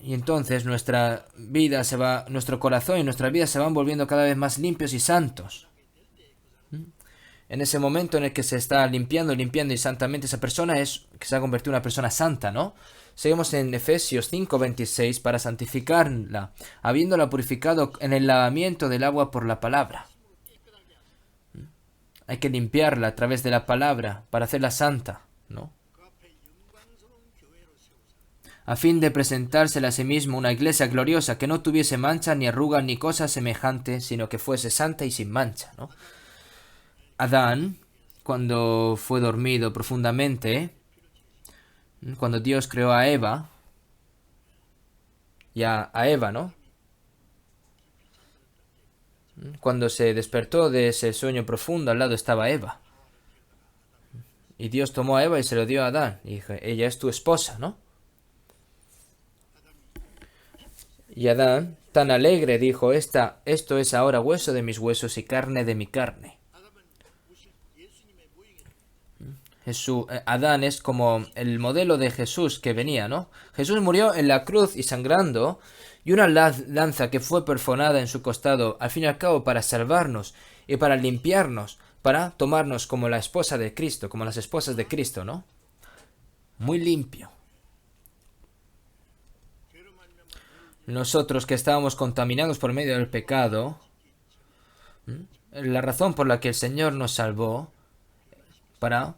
Y entonces nuestra vida nuestro corazón y nuestra vida se van volviendo cada vez más limpios y santos. En ese momento en el que se está limpiando y santamente, esa persona que se ha convertido en una persona santa, ¿no? Seguimos en Efesios 5:26, para santificarla, habiéndola purificado en el lavamiento del agua por la palabra. Hay que limpiarla a través de la palabra para hacerla santa, ¿no? A fin de presentársela a sí mismo una iglesia gloriosa que no tuviese mancha ni arruga ni cosa semejante, sino que fuese santa y sin mancha, ¿no? Adán, cuando fue dormido profundamente, cuando Dios creó a Eva, a Eva, ¿no? Cuando se despertó de ese sueño profundo, al lado estaba Eva. Y Dios tomó a Eva y se lo dio a Adán. Y dijo: ella es tu esposa, ¿no? Y Adán, tan alegre, dijo: esto es ahora hueso de mis huesos y carne de mi carne. Adán es como el modelo de Jesús que venía, ¿no? Jesús murió en la cruz y sangrando, y una lanza que fue perforada en su costado, al fin y al cabo para salvarnos y para limpiarnos, para tomarnos como la esposa de Cristo, como las esposas de Cristo, ¿no? Muy limpio. Nosotros que estábamos contaminados por medio del pecado, la razón por la que el Señor nos salvó, para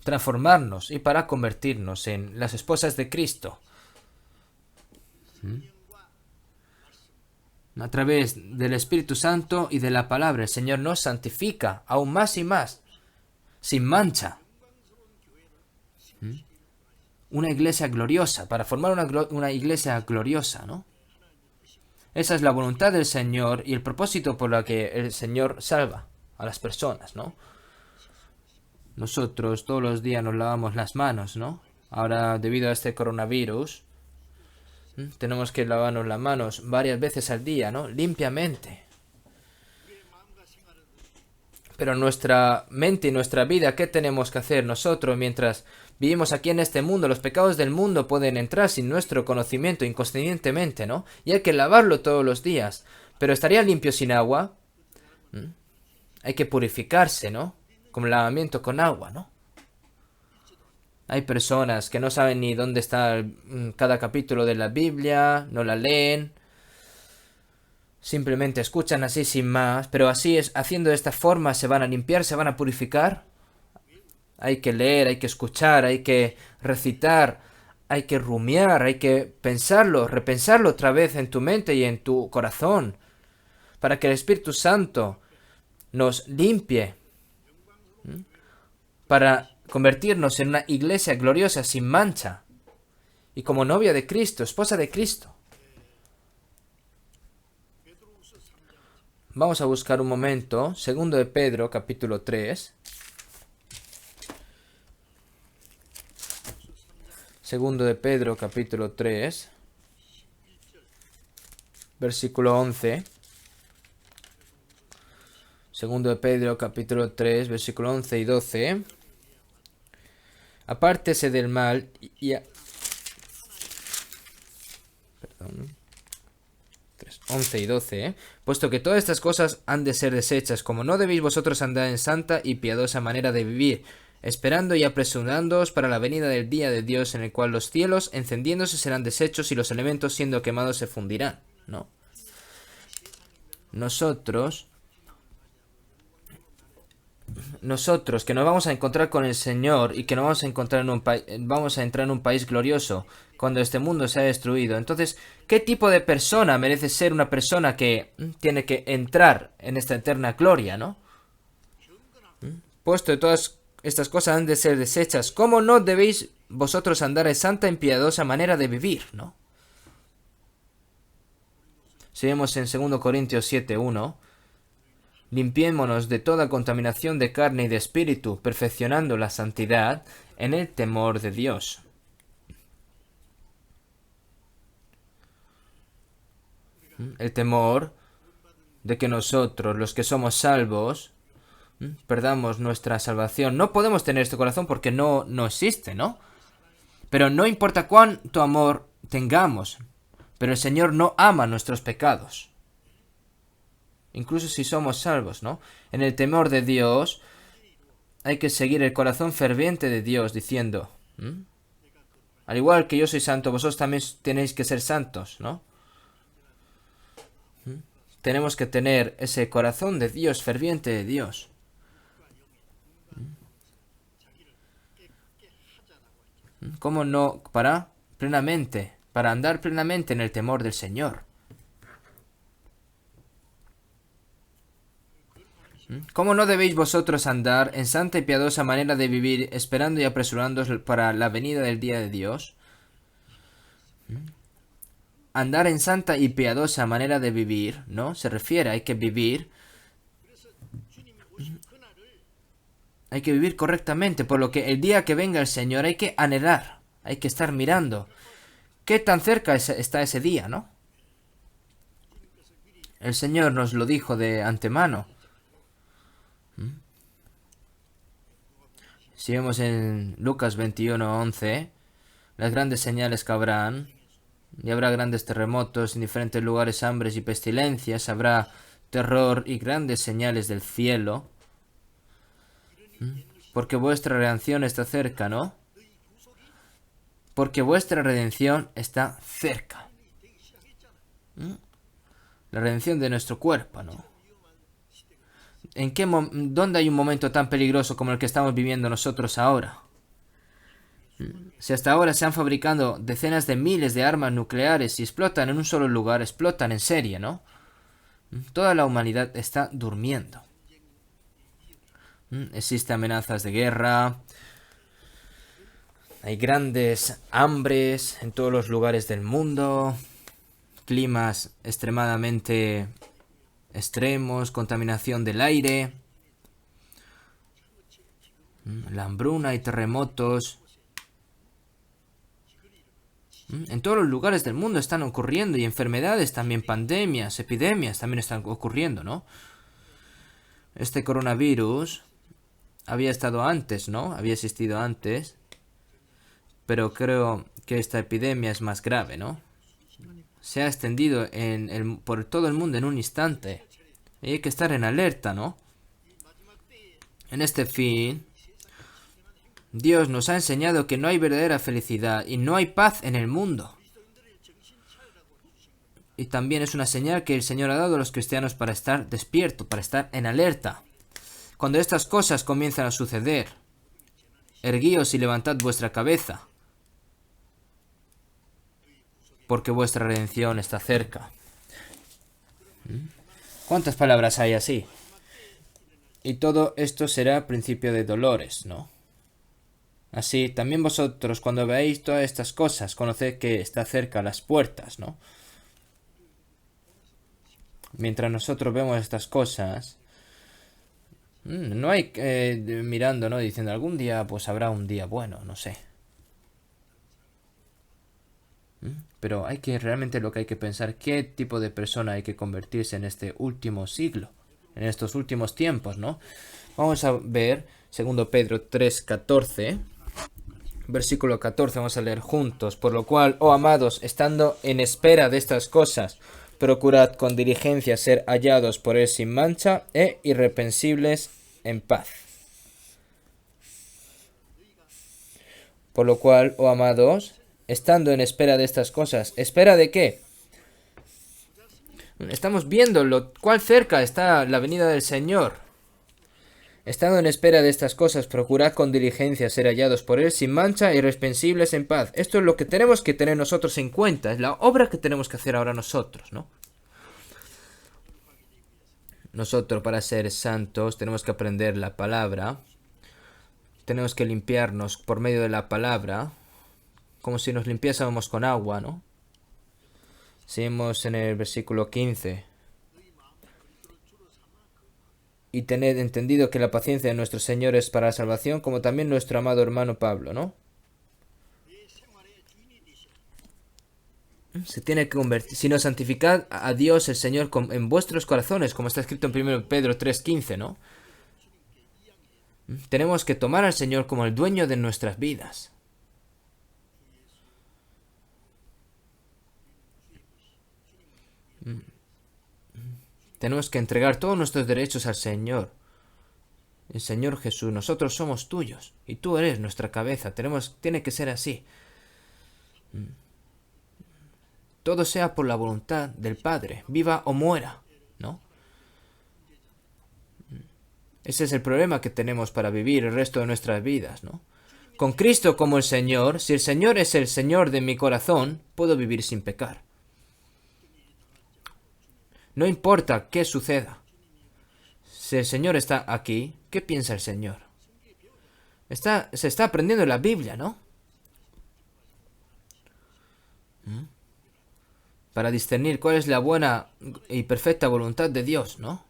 transformarnos y para convertirnos en las esposas de Cristo. A través del Espíritu Santo y de la palabra, el Señor nos santifica aún más y más, sin mancha. Una iglesia gloriosa, para formar una iglesia gloriosa, ¿no? Esa es la voluntad del Señor y el propósito por el que el Señor salva a las personas, ¿no? Nosotros todos los días nos lavamos las manos, ¿no? Ahora, debido a este coronavirus, tenemos que lavarnos las manos varias veces al día, ¿no? Limpiamente. Pero nuestra mente y nuestra vida, ¿qué tenemos que hacer nosotros mientras vivimos aquí en este mundo? Los pecados del mundo pueden entrar sin nuestro conocimiento inconscientemente, ¿no? Y hay que lavarlo todos los días. Pero ¿estaría limpio sin agua? Hay que purificarse, ¿no? Como el lavamiento con agua, ¿no? Hay personas que no saben ni dónde está cada capítulo de la Biblia, no la leen, simplemente escuchan así sin más, pero así es, haciendo de esta forma se van a limpiar, se van a purificar. Hay que leer, hay que escuchar, hay que recitar, hay que rumiar, hay que pensarlo, repensarlo otra vez en tu mente y en tu corazón, para que el Espíritu Santo nos limpie, para convertirnos en una iglesia gloriosa sin mancha y como novia de Cristo, esposa de Cristo. Vamos a buscar un momento, segundo de Pedro, capítulo 3. Segundo de Pedro, capítulo 3, versículo 11. Segundo de Pedro, capítulo 3, versículo 11 y 12. Apártese del mal y... Perdón. 11 y 12, puesto que todas estas cosas han de ser deshechas, como no debéis vosotros andar en santa y piadosa manera de vivir, esperando y apresurándoos para la venida del día de Dios, en el cual los cielos encendiéndose serán deshechos y los elementos siendo quemados se fundirán, ¿no? Nosotros que nos vamos a encontrar con el Señor y que nos vamos a encontrar vamos a entrar en un país glorioso cuando este mundo se ha destruido. Entonces, ¿qué tipo de persona merece ser una persona que tiene que entrar en esta eterna gloria, ¿no? Puesto que todas estas cosas han de ser deshechas, ¿cómo no debéis vosotros andar en santa y piadosa manera de vivir, ¿no? Si vemos en 2 Corintios 7:1, limpiémonos de toda contaminación de carne y de espíritu, perfeccionando la santidad en el temor de Dios. El temor de que nosotros, los que somos salvos, perdamos nuestra salvación. No podemos tener este corazón porque no existe, ¿no? Pero no importa cuánto amor tengamos, pero el Señor no ama nuestros pecados. Incluso si somos salvos, ¿no? En el temor de Dios hay que seguir el corazón ferviente de Dios diciendo, al igual que yo soy santo, vosotros también tenéis que ser santos, ¿no? Tenemos que tener ese corazón de Dios, ferviente de Dios. ¿Cómo no? Para andar plenamente en el temor del Señor. ¿Cómo no debéis vosotros andar en santa y piadosa manera de vivir, esperando y apresurándoos para la venida del día de Dios? Andar en santa y piadosa manera de vivir, ¿no? Se refiere, hay que vivir correctamente, por lo que el día que venga el Señor hay que anhelar, hay que estar mirando. ¿Qué tan cerca está ese día, no? El Señor nos lo dijo de antemano. Si vemos en Lucas 21:11, las grandes señales que habrán, y habrá grandes terremotos en diferentes lugares, hambres y pestilencias, habrá terror y grandes señales del cielo, porque vuestra redención está cerca, ¿no? Porque vuestra redención está cerca. La redención de nuestro cuerpo, ¿no? ¿Dónde hay un momento tan peligroso como el que estamos viviendo nosotros ahora? Si hasta ahora se han fabricado decenas de miles de armas nucleares y explotan en un solo lugar, explotan en serie, ¿no? Toda la humanidad está durmiendo. Existen amenazas de guerra. Hay grandes hambres en todos los lugares del mundo. climas extremadamente extremos, contaminación del aire, la hambruna y terremotos. En todos los lugares del mundo están ocurriendo, y enfermedades también, pandemias, epidemias también están ocurriendo, ¿no? Este coronavirus había estado antes, ¿no? Había existido antes, pero creo que esta epidemia es más grave, ¿no? Se ha extendido por todo el mundo en un instante. Y hay que estar en alerta, ¿no? En este fin, Dios nos ha enseñado que no hay verdadera felicidad y no hay paz en el mundo. Y también es una señal que el Señor ha dado a los cristianos para estar despierto, para estar en alerta. Cuando estas cosas comienzan a suceder, erguíos y levantad vuestra cabeza, porque vuestra redención está cerca. ¿Cuántas palabras hay así? Y todo esto será principio de dolores, ¿no? Así, también vosotros, cuando veáis todas estas cosas, conoced que está cerca las puertas, ¿no? Mientras nosotros vemos estas cosas, no hay mirando, ¿no? Diciendo, algún día, pues habrá un día bueno, no sé. Pero hay que, realmente lo que hay que pensar, qué tipo de persona hay que convertirse en este último siglo, en estos últimos tiempos, ¿no? Vamos a ver, 2 Pedro 3:14, versículo 14, vamos a leer juntos. Por lo cual, oh amados, estando en espera de estas cosas, procurad con diligencia ser hallados por él sin mancha e irreprensibles en paz. Por lo cual, oh amados, estando en espera de estas cosas, ¿espera de qué? Estamos viendo lo cual cerca está la venida del Señor. Estando en espera de estas cosas, procurad con diligencia ser hallados por él sin mancha e irreprensibles en paz. Esto es lo que tenemos que tener nosotros en cuenta, es la obra que tenemos que hacer ahora nosotros, ¿no? Nosotros, para ser santos, tenemos que aprender la palabra, tenemos que limpiarnos por medio de la palabra, como si nos limpiásemos con agua, ¿no? Seguimos en el versículo 15. Y tened entendido que la paciencia de nuestro Señor es para la salvación, como también nuestro amado hermano Pablo, ¿no? Se tiene que convertir, sino santificad a Dios el Señor en vuestros corazones, como está escrito en 1 Pedro 3:15, ¿no? Tenemos que tomar al Señor como el dueño de nuestras vidas. Tenemos que entregar todos nuestros derechos al Señor. El Señor Jesús, nosotros somos tuyos y tú eres nuestra cabeza. Tiene que ser así. Todo sea por la voluntad del Padre, viva o muera, ¿no? Ese es el problema que tenemos para vivir el resto de nuestras vidas, ¿no? Con Cristo como el Señor, si el Señor es el Señor de mi corazón, puedo vivir sin pecar. No importa qué suceda. Si el Señor está aquí, ¿qué piensa el Señor? Se está aprendiendo la Biblia, ¿no? Para discernir cuál es la buena y perfecta voluntad de Dios, ¿no?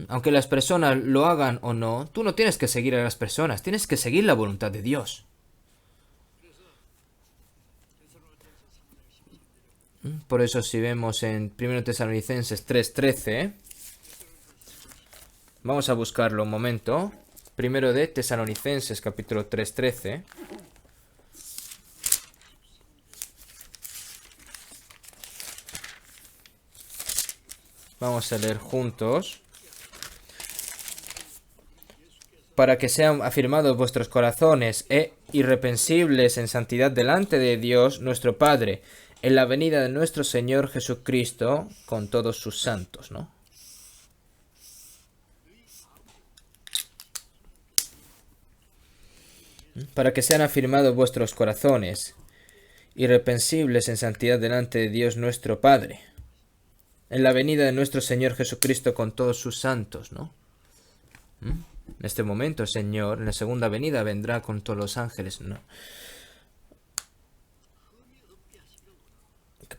Aunque las personas lo hagan o no, tú no tienes que seguir a las personas, tienes que seguir la voluntad de Dios. Por eso si vemos en 1 Tesalonicenses 3:13, vamos a buscarlo un momento. 1 de Tesalonicenses capítulo 3:13. Vamos a leer juntos. Para que sean afirmados vuestros corazones e irreprensibles en santidad delante de Dios nuestro Padre, en la venida de nuestro Señor Jesucristo con todos sus santos, ¿no? Para que sean afirmados vuestros corazones, irreprensibles en santidad delante de Dios nuestro Padre, en la venida de nuestro Señor Jesucristo con todos sus santos, ¿no? En este momento el Señor, en la segunda venida, vendrá con todos los ángeles, ¿no?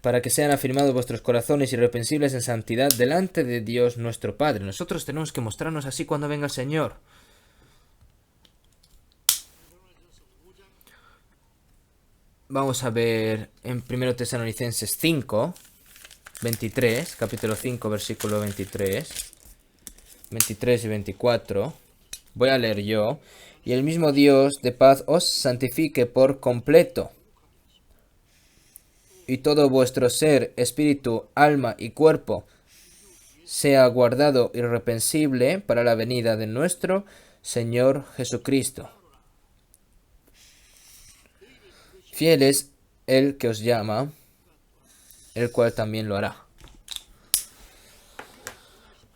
para que sean afirmados vuestros corazones irreprensibles en santidad delante de Dios nuestro Padre. Nosotros tenemos que mostrarnos así cuando venga el Señor. Vamos a ver en 1 Tesalonicenses 5, 23, capítulo 5, versículo 23, 23 y 24. Voy a leer yo. Y el mismo Dios de paz os santifique por completo, y todo vuestro ser, espíritu, alma y cuerpo sea guardado irreprensible para la venida de nuestro Señor Jesucristo. Fiel es el que os llama, el cual también lo hará.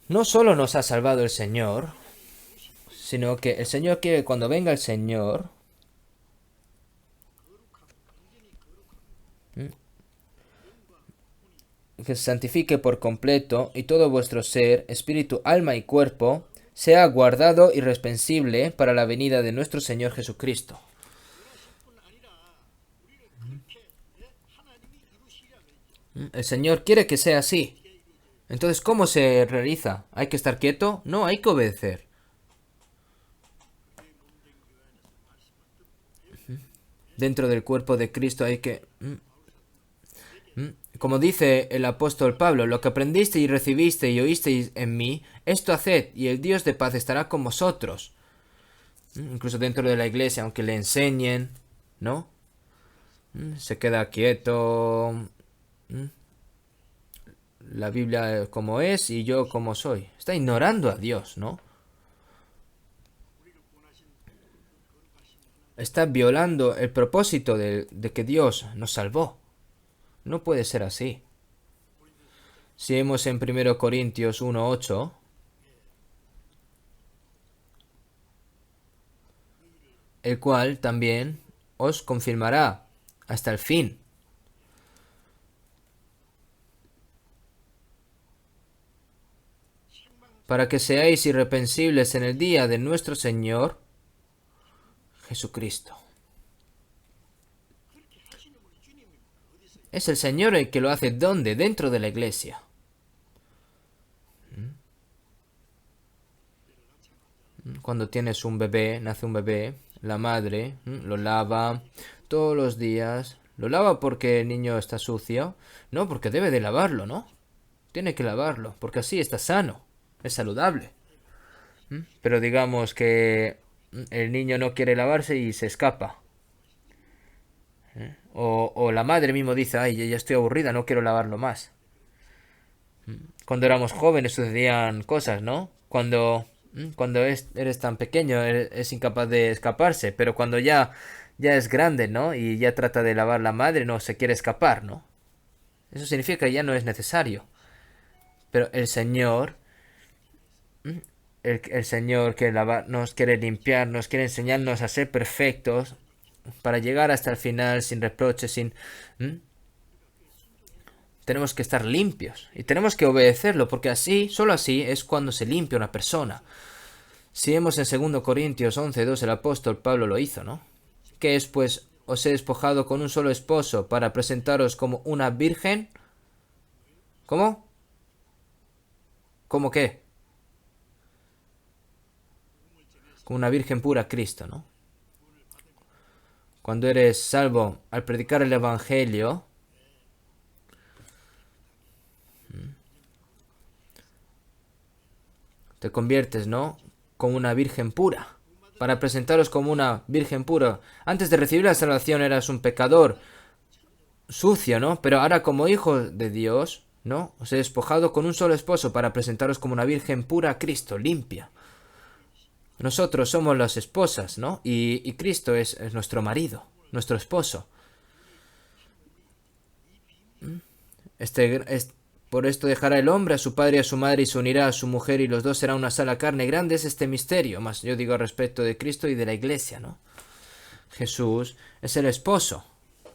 No solo nos ha salvado el Señor, sino que el Señor quiere que cuando venga el Señor, que se santifique por completo, y todo vuestro ser, espíritu, alma y cuerpo sea guardado irreprensible para la venida de nuestro Señor Jesucristo. El Señor quiere que sea así. Entonces, ¿cómo se realiza? ¿Hay que estar quieto? No, hay que obedecer. Dentro del cuerpo de Cristo hay que... Como dice el apóstol Pablo, lo que aprendiste y recibiste y oísteis en mí, esto haced, y el Dios de paz estará con vosotros. Incluso dentro de la iglesia, aunque le enseñen, ¿no? Se queda quieto. La Biblia como es y yo como soy. Está ignorando a Dios, ¿no? Está violando el propósito de que Dios nos salvó. No puede ser así. Si vemos en 1 Corintios 1:8, el cual también os confirmará hasta el fin. Para que seáis irreprensibles en el día de nuestro Señor Jesucristo. Es el Señor el que lo hace. ¿Dónde? Dentro de la iglesia. Cuando tienes un bebé, nace un bebé, la madre lo lava todos los días. ¿Lo lava porque el niño está sucio? No, porque debe de lavarlo, ¿no? Tiene que lavarlo, porque así está sano, es saludable. Pero digamos que el niño no quiere lavarse y se escapa. O la madre mismo dice, ay, ya estoy aburrida, no quiero lavarlo más. Cuando éramos jóvenes sucedían cosas, ¿no? Cuando eres tan pequeño es incapaz de escaparse, pero cuando ya es grande, ¿no? Y ya trata de lavar la madre, no se quiere escapar, ¿no? Eso significa que ya no es necesario. Pero el Señor, el Señor quiere lavarnos, quiere limpiarnos, quiere enseñarnos a ser perfectos para llegar hasta el final sin reproches, sin... Tenemos que estar limpios y tenemos que obedecerlo, porque así, solo así es cuando se limpia una persona. Si vemos en 2 Corintios 11:2, el apóstol Pablo lo hizo, ¿no? ¿Qué es, pues? Os he despojado con un solo esposo para presentaros como una virgen. ¿Cómo? ¿Cómo qué? Como una virgen pura a Cristo, ¿no? Cuando eres salvo al predicar el Evangelio, te conviertes, ¿no? Como una virgen pura. Para presentaros como una virgen pura. Antes de recibir la salvación eras un pecador sucio, ¿no? Pero ahora como hijo de Dios, ¿no? Os he despojado con un solo esposo para presentaros como una virgen pura a Cristo, limpia. Nosotros somos las esposas, ¿no? Y Cristo es nuestro marido, nuestro esposo. Por esto dejará el hombre a su padre y a su madre y se unirá a su mujer y los dos serán una sola carne. Grande es este misterio, mas yo digo respecto de Cristo y de la iglesia, ¿no? Jesús es el esposo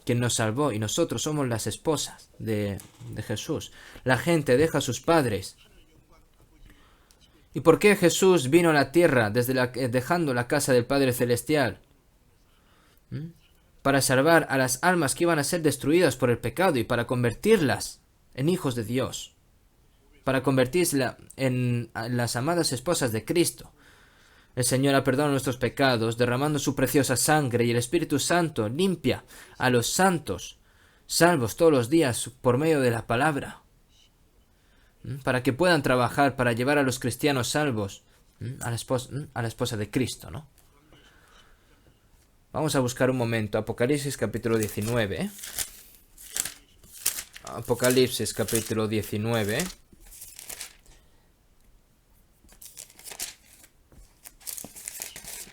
quien nos salvó y nosotros somos las esposas de Jesús. La gente deja a sus padres. ¿Y por qué Jesús vino a la tierra dejando la casa del Padre Celestial? para salvar a las almas que iban a ser destruidas por el pecado y para convertirlas en hijos de Dios, para convertirlas en las amadas esposas de Cristo. El Señor ha perdonado nuestros pecados, derramando su preciosa sangre, y el Espíritu Santo limpia a los santos, salvos todos los días por medio de la palabra, para que puedan trabajar para llevar a los cristianos salvos a la esposa de Cristo, ¿no? Vamos a buscar un momento Apocalipsis capítulo 19. Apocalipsis capítulo 19.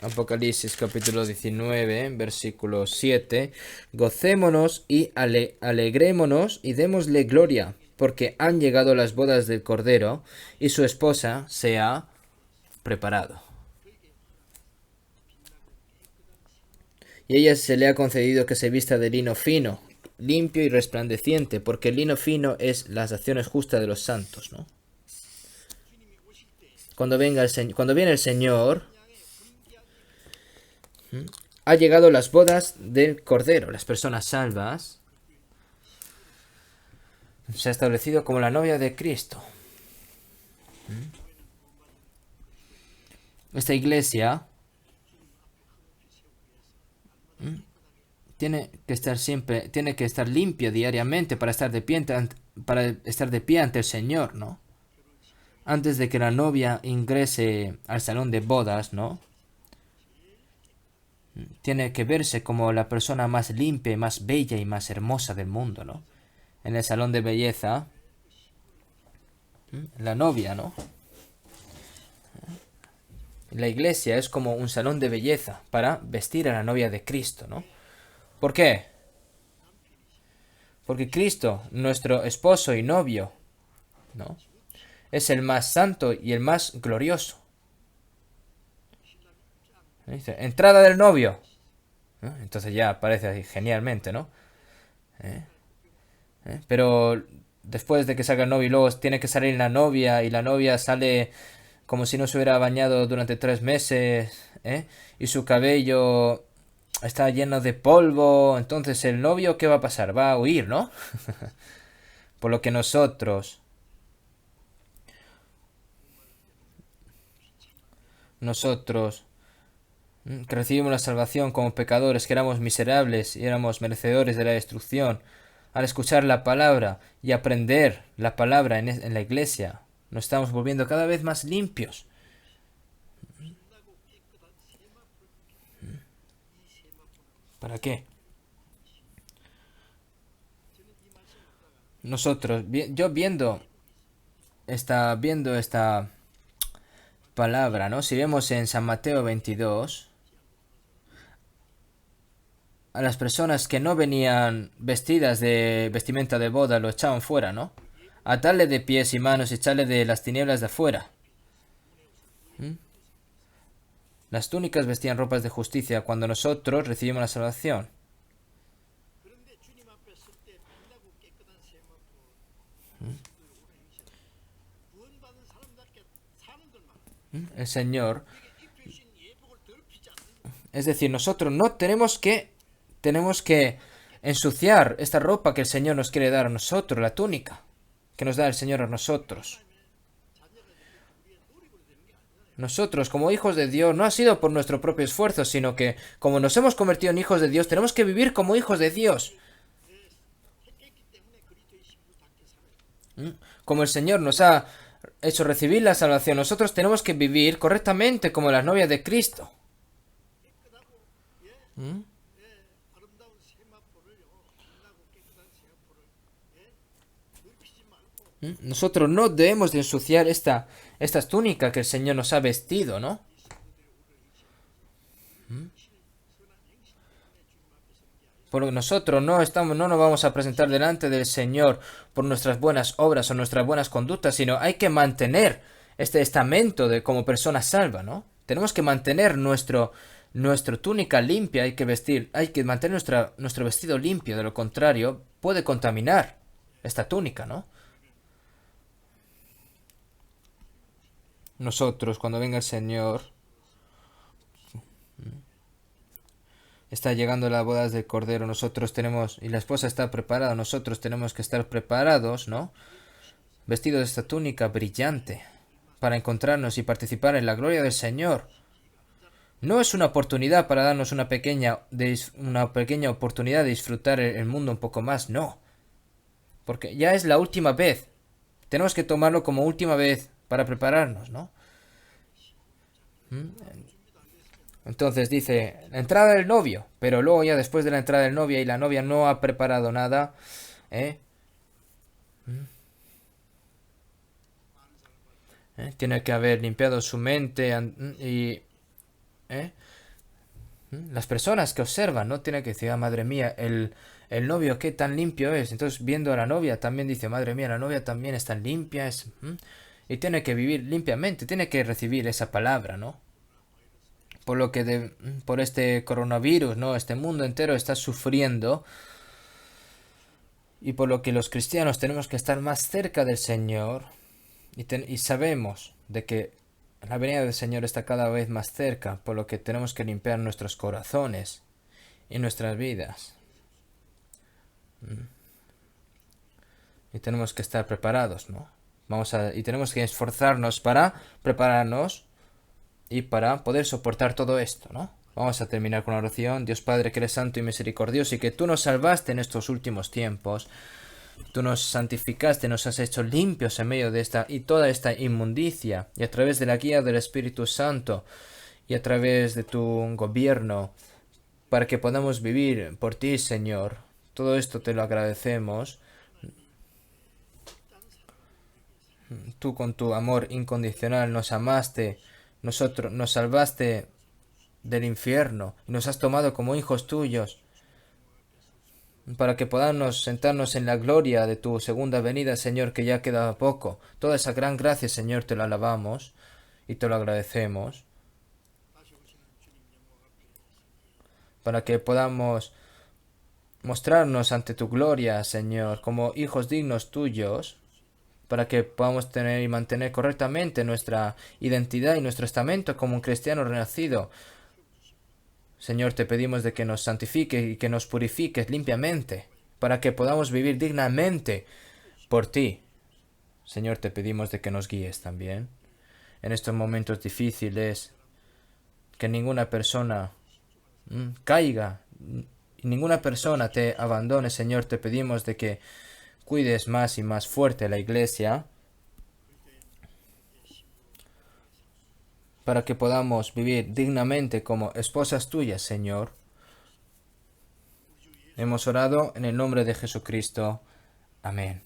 Apocalipsis capítulo 19, versículo 7. Gocémonos y alegrémonos y démosle gloria, porque han llegado las bodas del Cordero y su esposa se ha preparado. Y a ella se le ha concedido que se vista de lino fino, limpio y resplandeciente, porque el lino fino es las acciones justas de los santos, ¿no? Cuando viene el Señor, ha llegado las bodas del Cordero. Las personas salvas se ha establecido como la novia de Cristo. Esta iglesia tiene que estar limpia diariamente para estar de pie ante el Señor, ¿no? Antes de que la novia ingrese al salón de bodas, ¿no? Tiene que verse como la persona más limpia, más bella y más hermosa del mundo, ¿no? En el salón de belleza, la novia, ¿no? La iglesia es como un salón de belleza para vestir a la novia de Cristo, ¿no? ¿Por qué? Porque Cristo, nuestro esposo y novio, ¿no? Es el más santo y el más glorioso. Dice, entrada del novio. ¿No? Entonces ya aparece ahí genialmente, ¿no? Pero después de que salga el novio y luego tiene que salir la novia y la novia sale como si no se hubiera bañado durante 3 meses, y su cabello está lleno de polvo, entonces el novio, ¿qué va a pasar? Va a huir, ¿no? Por lo que nosotros que recibimos la salvación como pecadores, que éramos miserables y éramos merecedores de la destrucción, al escuchar la palabra y aprender la palabra en la iglesia, nos estamos volviendo cada vez más limpios. ¿Para qué? Nosotros, yo viendo esta palabra, ¿no? Si vemos en San Mateo 22, a las personas que no venían vestidas de vestimenta de boda lo echaban fuera, ¿no? Atarle de pies y manos y echarle de las tinieblas de afuera. Las túnicas vestían ropas de justicia cuando nosotros recibimos la salvación. El Señor, es decir, nosotros no tenemos que ensuciar esta ropa que el Señor nos quiere dar a nosotros, la túnica que nos da el Señor a nosotros. Nosotros, como hijos de Dios, no ha sido por nuestro propio esfuerzo, sino que, como nos hemos convertido en hijos de Dios, tenemos que vivir como hijos de Dios. Como el Señor nos ha hecho recibir la salvación, nosotros tenemos que vivir correctamente como las novias de Cristo. Nosotros no debemos de ensuciar esta túnica que el Señor nos ha vestido, ¿no? Porque nosotros no nos vamos a presentar delante del Señor por nuestras buenas obras o nuestras buenas conductas, sino hay que mantener este estamento de como persona salva, ¿no? Tenemos que mantener nuestra túnica limpia, hay que mantener nuestro vestido limpio, de lo contrario puede contaminar esta túnica, ¿no? Nosotros, cuando venga el Señor, está llegando la boda del Cordero, nosotros tenemos, y la esposa está preparada, nosotros tenemos que estar preparados, ¿no? Vestidos de esta túnica brillante, para encontrarnos y participar en la gloria del Señor. No es una oportunidad para darnos una pequeña oportunidad de disfrutar el mundo un poco más, no. Porque ya es la última vez. Tenemos que tomarlo como última vez para prepararnos, ¿no? Entonces dice, la entrada del novio, pero luego ya después de la entrada del novio y la novia no ha preparado nada, ¿eh? Tiene que haber limpiado su mente y ¿eh? Las personas que observan, ¿no? Tienen que decir, ah, madre mía, el novio qué tan limpio es. Entonces, viendo a la novia, también dice, madre mía, la novia también es tan limpia. Y tiene que vivir limpiamente, tiene que recibir esa palabra, ¿no? Por lo que por este coronavirus, ¿no? Este mundo entero está sufriendo. Y por lo que los cristianos tenemos que estar más cerca del Señor. Y sabemos de que la venida del Señor está cada vez más cerca, por lo que tenemos que limpiar nuestros corazones y nuestras vidas. Y tenemos que estar preparados, ¿no? Y tenemos que esforzarnos para prepararnos y para poder soportar todo esto, ¿no? Vamos a terminar con la oración. Dios Padre, que eres santo y misericordioso y que tú nos salvaste en estos últimos tiempos. Tú nos santificaste, nos has hecho limpios en medio de toda esta inmundicia, y a través de la guía del Espíritu Santo y a través de tu gobierno, para que podamos vivir por ti, Señor. Todo esto te lo agradecemos. Tú con tu amor incondicional nos amaste, nos salvaste del infierno y nos has tomado como hijos tuyos, para que podamos sentarnos en la gloria de tu segunda venida, Señor, que ya queda poco. Toda esa gran gracia, Señor, te la alabamos y te lo agradecemos, para que podamos mostrarnos ante tu gloria, Señor, como hijos dignos tuyos, para que podamos tener y mantener correctamente nuestra identidad y nuestro estamento como un cristiano renacido. Señor, te pedimos de que nos santifiques y que nos purifiques limpiamente, para que podamos vivir dignamente por ti. Señor, te pedimos de que nos guíes también en estos momentos difíciles, que ninguna persona caiga y ninguna persona te abandone. Señor, te pedimos de que cuides más y más fuerte la iglesia, para que podamos vivir dignamente como esposas tuyas, Señor. Hemos orado en el nombre de Jesucristo. Amén.